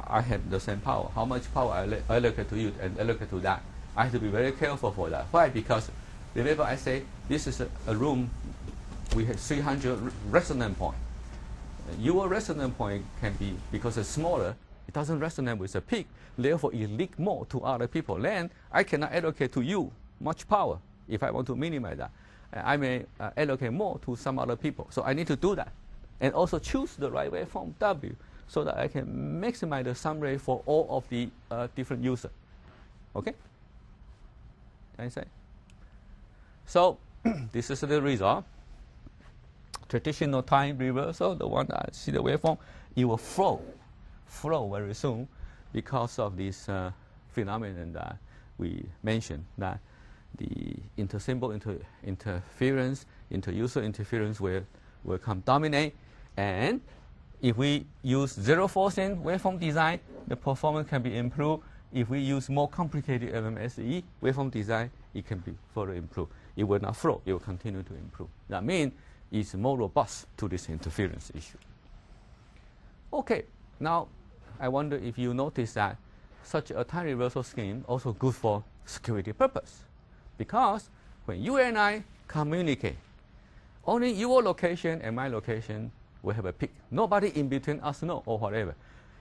I have the same power. How much power I allocate to you and allocate to that. I have to be very careful for that. Why? Because remember I say this is a room, we have 300 resonant points. Your resonant point can be, because it's smaller, it doesn't resonate with the peak, therefore it leaks more to other people. Then I cannot allocate to you much power if I want to minimize that. I may allocate more to some other people. So I need to do that. And also choose the right waveform W so that I can maximize the sum rate for all of the different users. Okay? Can I say? So this is the result. traditional time reversal, the one that see the waveform, it will flow very soon because of this phenomenon that we mentioned, that the inter-symbol interference, inter-user interference will come dominate. And if we use zero forcing waveform design, the performance can be improved. If we use more complicated MMSE waveform design, it can be further improved. It will not flow, it will continue to improve. That means it's more robust to this interference issue. Okay, now I wonder if you notice that such a time reversal scheme also good for security purpose. Because when you and I communicate, only your location and my location will have a peak. Nobody in between us know or whatever.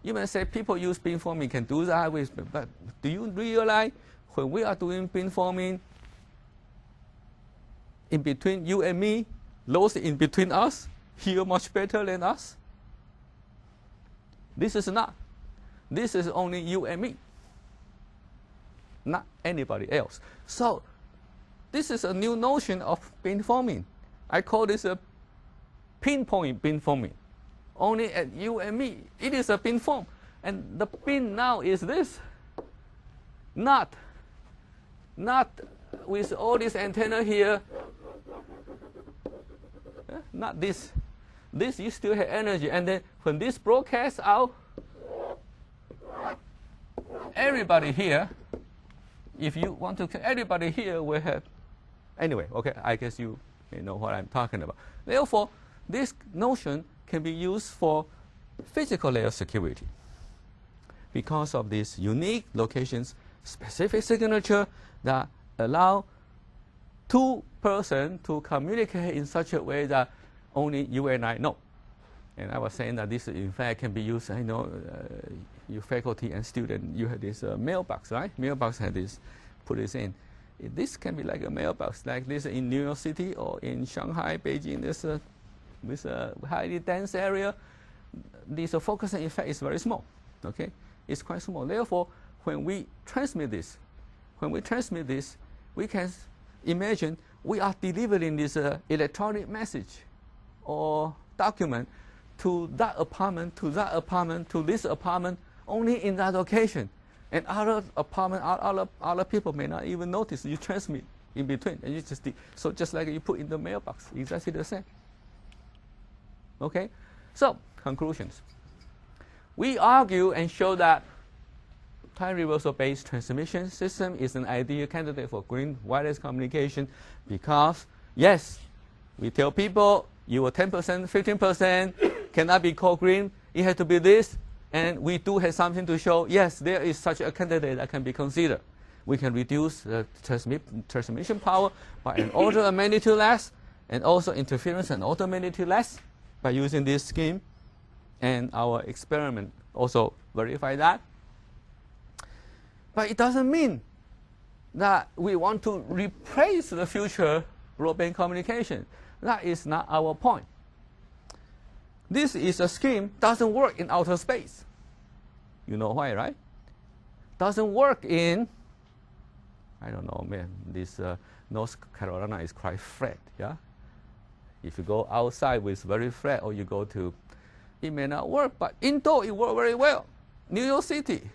You may say people use beamforming can do that, but do you realize when we are doing beamforming in between you and me, those in between us hear much better than us? This is not. This is only you and me, not anybody else. So this is a new notion of beamforming. I call this a pinpoint beamforming. Only at you and me, it is a beamform. And the beam now is this. Not with all this antenna here. Not this. This you still have energy. And then when this broadcasts out, everybody here, if you want to, everybody here will have. Anyway, okay, I guess you may know what I'm talking about. Therefore, this notion can be used for physical layer security because of these unique locations, specific signature that allow two persons to communicate in such a way that only you and I know. And I was saying that this, in fact, can be used. I know you faculty and student, you have this mailbox, right? Mailbox had this, put this in. This can be like a mailbox, like this in New York City or in Shanghai, Beijing. This with a highly dense area, this focusing effect is very small. Okay, it's quite small. Therefore, when we transmit this, we can imagine we are delivering this electronic message or document to that apartment, to this apartment, only in that location. And other apartment, other people may not even notice. You transmit in between, and you so just like you put in the mailbox, exactly the same. Okay, so conclusions. We argue and show that time reversal-based transmission system is an ideal candidate for green wireless communication because, yes, we tell people you are 10%, 15% cannot be called green. It has to be this. And we do have something to show, yes, there is such a candidate that can be considered. We can reduce the transmission power by an order of magnitude less, and also interference an order of magnitude less by using this scheme. And our experiment also verify that. But it doesn't mean that we want to replace the future broadband communication. That is not our point. This is a scheme doesn't work in outer space. You know why, right? Doesn't work in, I don't know, man, this North Carolina is quite flat, yeah? If you go outside with very flat, or you go to, it may not work, but indoor it works very well. New York City,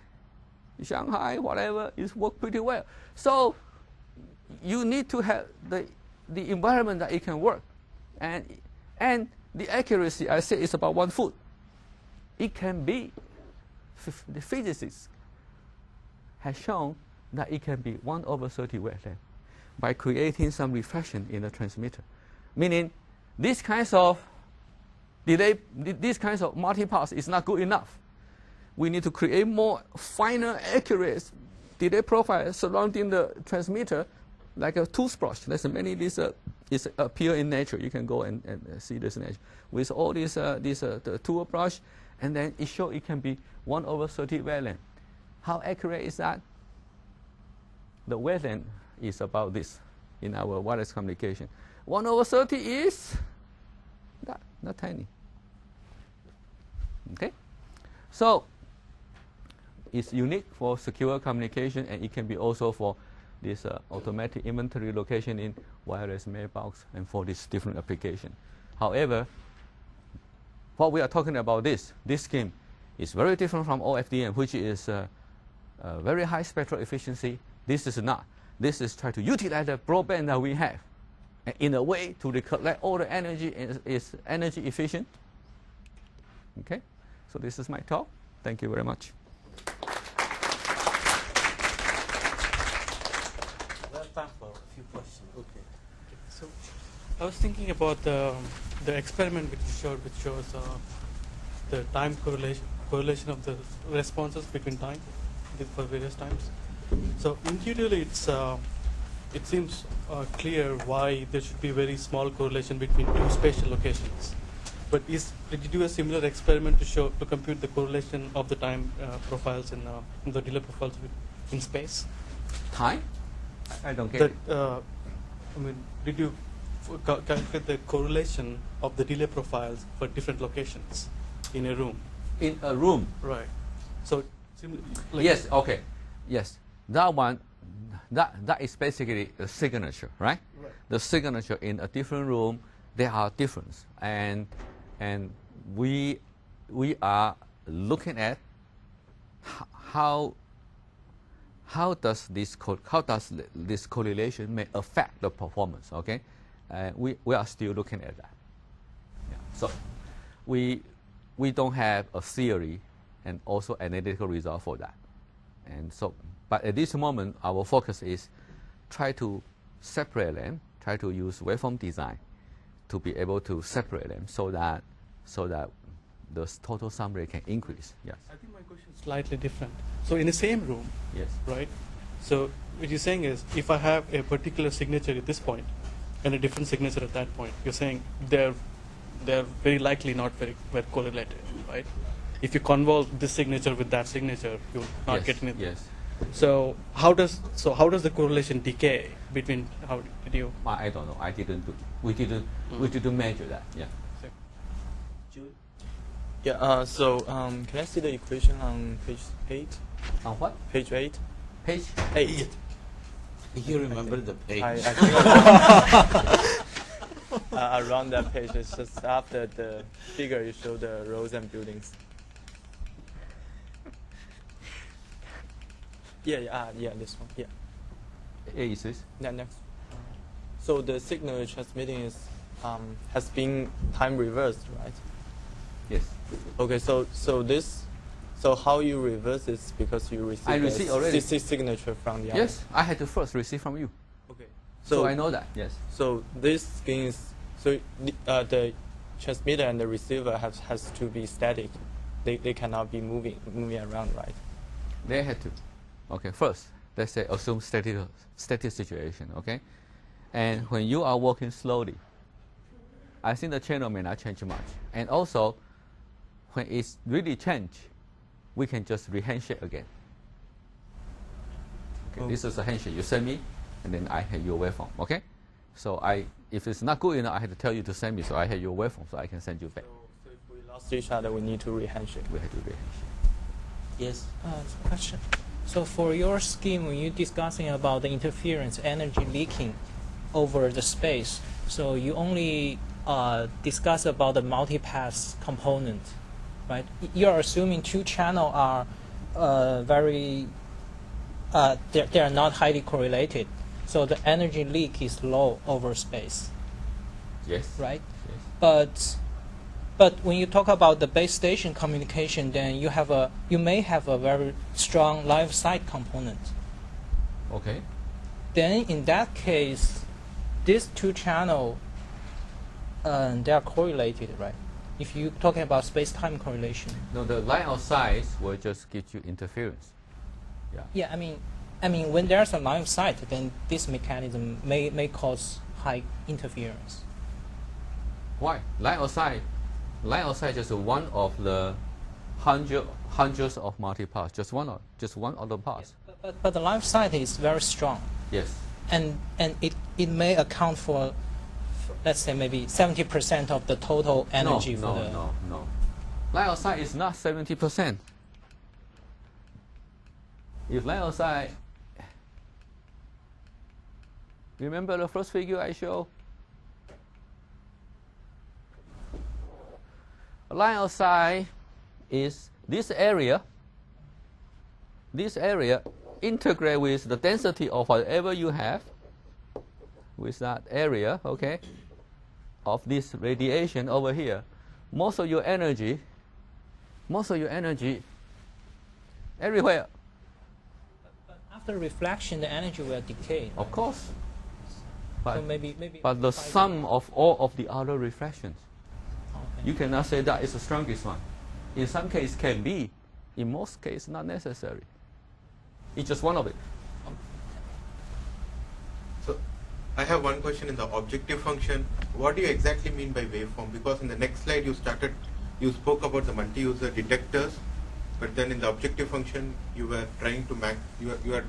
Shanghai, whatever, it works pretty well. So you need to have the environment that it can work. And the accuracy, I say, is about 1 foot. It can be, the physicists have shown that it can be 1/30 wavelength by creating some reflection in the transmitter. Meaning, these kinds of delay, these kinds of multipass is not good enough. We need to create more finer, accurate delay profile surrounding the transmitter, like a toothbrush. There's many these is appear in nature. You can go and see this in nature with all these the toothbrush, and then it shows it can be 1/30 wavelength. How accurate is that? The wavelength is about this in our wireless communication. 1/30 is not tiny. Okay, so it's unique for secure communication, and it can be also for this automatic inventory location in wireless mailbox and for this different application. However, what we are talking about this scheme is very different from OFDM, which is very high spectral efficiency. This is not. This is try to utilize the broadband that we have in a way to collect all the energy is energy efficient. Okay, so this is my talk. Thank you very much.
We have time for a few questions.
Okay. So I was thinking about the experiment which you showed, which shows the time correlation of the responses between time for various times. So intuitively, it seems clear why there should be very small correlation between two spatial locations. But did you do a similar experiment to compute the correlation of the time profiles in the delay profiles in space?
Time? I don't get it.
I mean, did you calculate the correlation of the delay profiles for different locations in a room?
In a room?
Right. So, like
Yes, okay. Yes. That one, that is basically a signature, right?
Right.
The signature in a different room, there are differences. And we are looking at how does this correlation may affect the performance, okay? We are still looking at that. Yeah. So we don't have a theory and also analytical result for that. And so, but at this moment, our focus is try to separate them, try to use waveform design to be able to separate them so that the total sum rate can increase. Yes.
I think my question is slightly different. So in the same room,
Yes.
right? So what you're saying is, if I have a particular signature at this point and a different signature at that point, you're saying they're very likely not very well correlated, right? If you convolve this signature with that signature, you'll not
Yes.
get anything.
Yes.
So how does the correlation decay between? How did you?
I don't know. We didn't measure that. Yeah.
Jude?
Yeah, can I see the equation on page 8?
On what?
Page 8?
Page?
8.
You remember the page.
I think around that page, it's just after the figure you show the roads and buildings. Yeah, this one. Yeah.
Is this?
Yeah, next. So the signal you're transmitting is has been time reversed, right?
Yes.
Okay, so how you reverse is because you receive
I received already.
signature from the other.
Yes. I had to first receive from you.
Okay.
So I know that. Yes.
So this scheme is the transmitter and the receiver has to be static. They cannot be moving around, right?
They had to. Okay. First, let's say assume static situation. Okay. And when you are walking slowly, I think the channel may not change much. And also, when it's really changed, we can just re-handshake again. Okay, this is a handshake. You send me, and then I have your waveform. Okay. So if it's not good enough, I have to tell you to send me, so I have your waveform, so I can send you back.
So if we lost each other, we need to re-handshake.
We have to re-handshake.
Yes.
Question. So for your scheme, when you're discussing about the interference, energy leaking over the space, so you only discuss about the multipath component, right? You're assuming two channels are they are not highly correlated, so the energy leak is low over space,
Yes.
right?
Yes.
But when you talk about the base station communication, then you may have a very strong live site component.
Okay.
Then in that case, these two channels they are correlated, right? If you're talking about space-time correlation.
No, the line of sight will just give you interference. Yeah.
Yeah, I mean, when there's a line of sight, then this mechanism may cause high interference.
Why? Line of sight is just one of the hundreds of multi-paths. Just one of the paths.
But the line of sight is very strong,
Yes.
and it may account for, let's say, maybe 70% of the total energy for the.
No. Line of sight is not 70%. If line of sight, remember the first figure I showed? line of sight is this area integrate with the density of whatever you have with that area, okay, of this radiation over here. Most of your energy everywhere.
But after reflection, the energy will decay.
Of course. But,
So maybe
but the sum of all of the other reflections,
Okay.
you cannot say that is the strongest one. In some cases can be, in most cases not necessary. It's just one of it.
So I have one question in the objective function. What do you exactly mean by waveform? Because in the next slide you spoke about the multi-user detectors, but then in the objective function you were trying to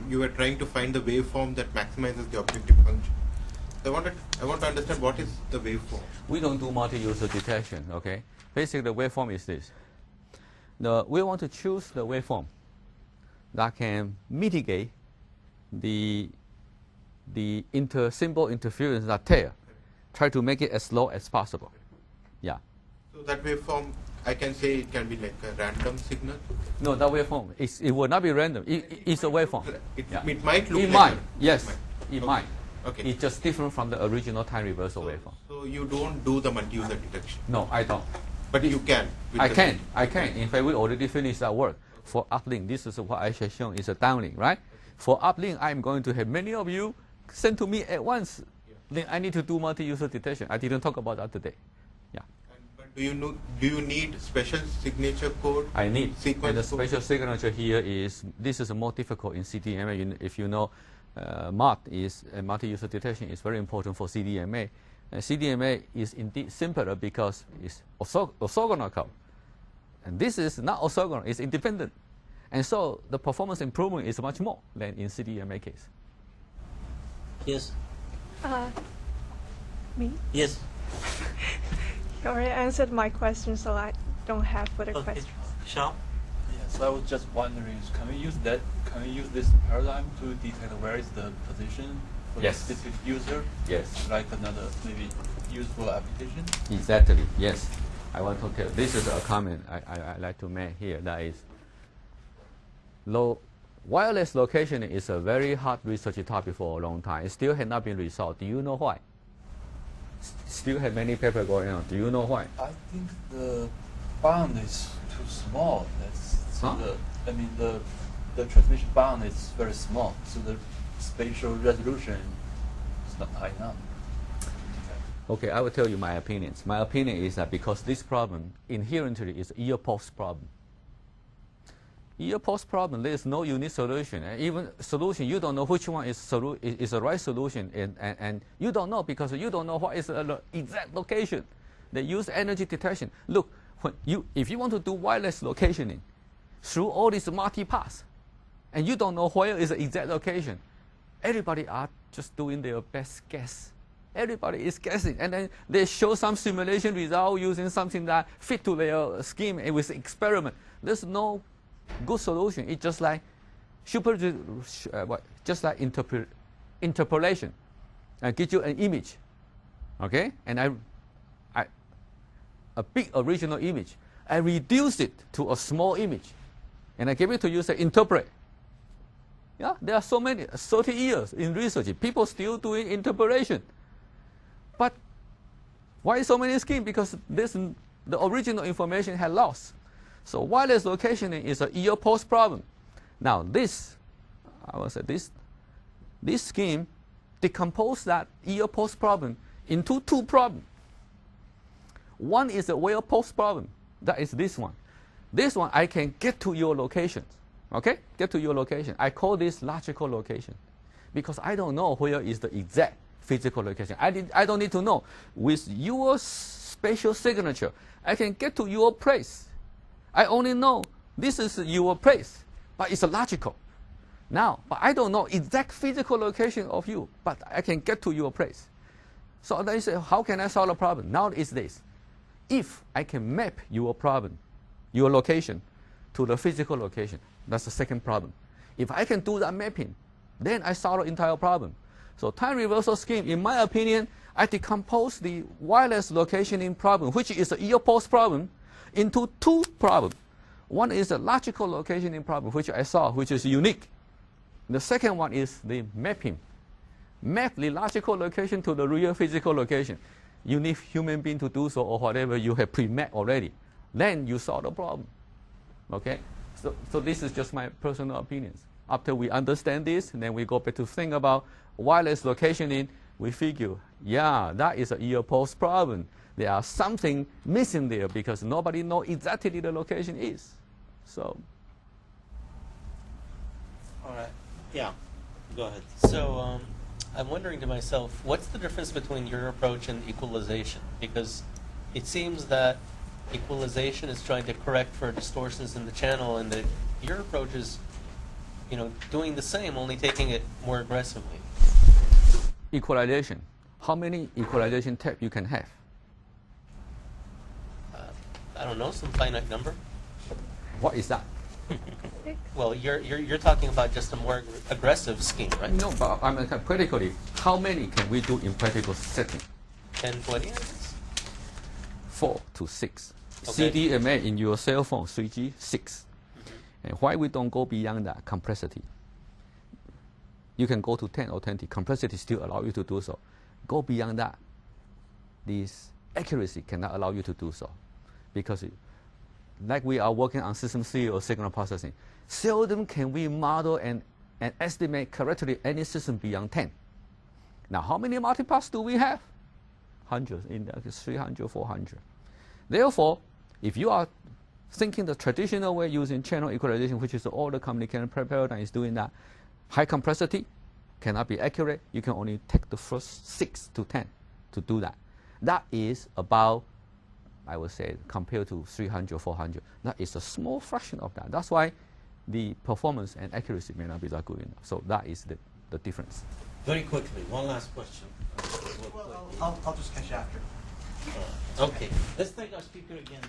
you were trying to find the waveform that maximizes the objective function. So I want to understand what is the waveform.
We don't do multi-user detection, okay? Basically the waveform is this. We want to choose the waveform that can mitigate the symbol interference that there. Try to make it as low as possible. Yeah.
So that waveform, I can say it can be like a random signal.
No, that waveform, it will not be random. It's a waveform.
It might look
It
like
might,
a,
yes, it
Okay.
might.
Okay.
It's just different from the original time reversal
So,
waveform.
so you don't do the multi-user detection,
No, I don't.
but you can. with
I
the-
can. In fact, we already finished that work. For uplink, this is what I have shown is a downlink, right? For uplink, I'm going to have many of you send to me at once. Then I need to do multi-user detection. I didn't talk about that today. Yeah,
But do you need special signature code?
I need.
Sequence
And the
code?
special signature here is, this is more difficult in CDMA. If you know, MUD is multi-user detection is very important for CDMA. CDMA is indeed simpler because it's orthogonal code. And this is not orthogonal, it's independent. And so the performance improvement is much more than in CDMA case.
Yes.
Me?
Yes.
You already answered my question, so I don't have further
Okay.
questions.
Shao?
Yeah, so I was just wondering, can we use this paradigm to detect where is the position for
Yes.
the specific user?
Yes.
Like another maybe useful application?
Exactly, yes. I want to tell, this is a comment I like to make here, that is, wireless locationing is a very hard research topic for a long time. It still has not been resolved. Do you know why? Still have many papers going on. Do you know why?
I think the bound is too small.
Huh?
The transmission bound is very small, so the spatial resolution is not high enough.
Okay, I will tell you my opinions. My opinion is that because this problem inherently is ear pulse problem. Ear pulse problem, there is no unique solution. And even solution, you don't know which one is the right solution. And you don't know because you don't know what is the exact location. They use energy detection. Look, if you want to do wireless locationing through all these multi-paths, and you don't know where is the exact location, everybody are just doing their best guess. Everybody is guessing, and then they show some simulation result using something that fit to their scheme and with experiment. There's no good solution. It's just like interpolation. I give you an image, okay, and a big original image. I reduce it to a small image, and I give it to you. Say interpret. Yeah, there are so many 30 years in research. People still doing interpolation. But why so many schemes? Because the original information had lost. So wireless locationing is an ear pulse problem. Now I will say this scheme decomposes that ear pulse problem into two problems. One is a ear pulse problem. That is this one. This one I can get to your locations. Okay? Get to your location. I call this logical location because I don't know where is the exact physical location. I don't need to know. With your spatial signature, I can get to your place. I only know this is your place, but it's logical. Now, but I don't know exact physical location of you, but I can get to your place. So they say, how can I solve the problem? Now it's this. If I can map your problem, your location, to the physical location, that's the second problem. If I can do that mapping, then I solve the entire problem. So time reversal scheme, in my opinion, I decompose the wireless locationing problem, which is the ear pulse problem, into two problems. One is the logical locationing problem, which I saw, which is unique. The second one is the mapping. Map the logical location to the real physical location. You need human being to do so, or whatever you have pre-mapped already. Then you solve the problem. Okay? So this is just my personal opinions. After we understand this, then we go back to think about wireless locationing. We figure, yeah, that is an ear post problem. There are something missing there because nobody knows exactly the location is. So.
All right.
Yeah, go ahead.
So I'm wondering to myself, what's the difference between your approach and equalization? Because it seems that equalization is trying to correct for distortions in the channel, and that your approach is, doing the same, only taking it more aggressively.
Equalization. How many equalization tape you can have?
I don't know, some finite number.
What is that?
Well, you're talking about just a more aggressive scheme, right?
No, but I mean practically, how many can we do in practical setting?
10, 20, I guess?
4 to 6.
Okay.
CDMA in your cell phone, 3G, 6. And why we don't go beyond that? Complexity. You can go to 10 or 20. Complexity still allow you to do so. Go beyond that. This accuracy cannot allow you to do so. Because like we are working on system theory or signal processing, seldom can we model and estimate correctly any system beyond 10. Now, how many multipaths do we have? Hundreds, in 300, 400. Therefore, if you are thinking the traditional way using channel equalization, which is all the communication paradigm is doing that, high complexity cannot be accurate. You can only take the first 6 to 10 to do that. That is about, I would say, compared to 300, 400, that is a small fraction of that. That's why the performance and accuracy may not be that good enough. So that is the difference.
Very quickly, one last question.
Well, I'll just catch you after.
Okay, let's thank our speaker again.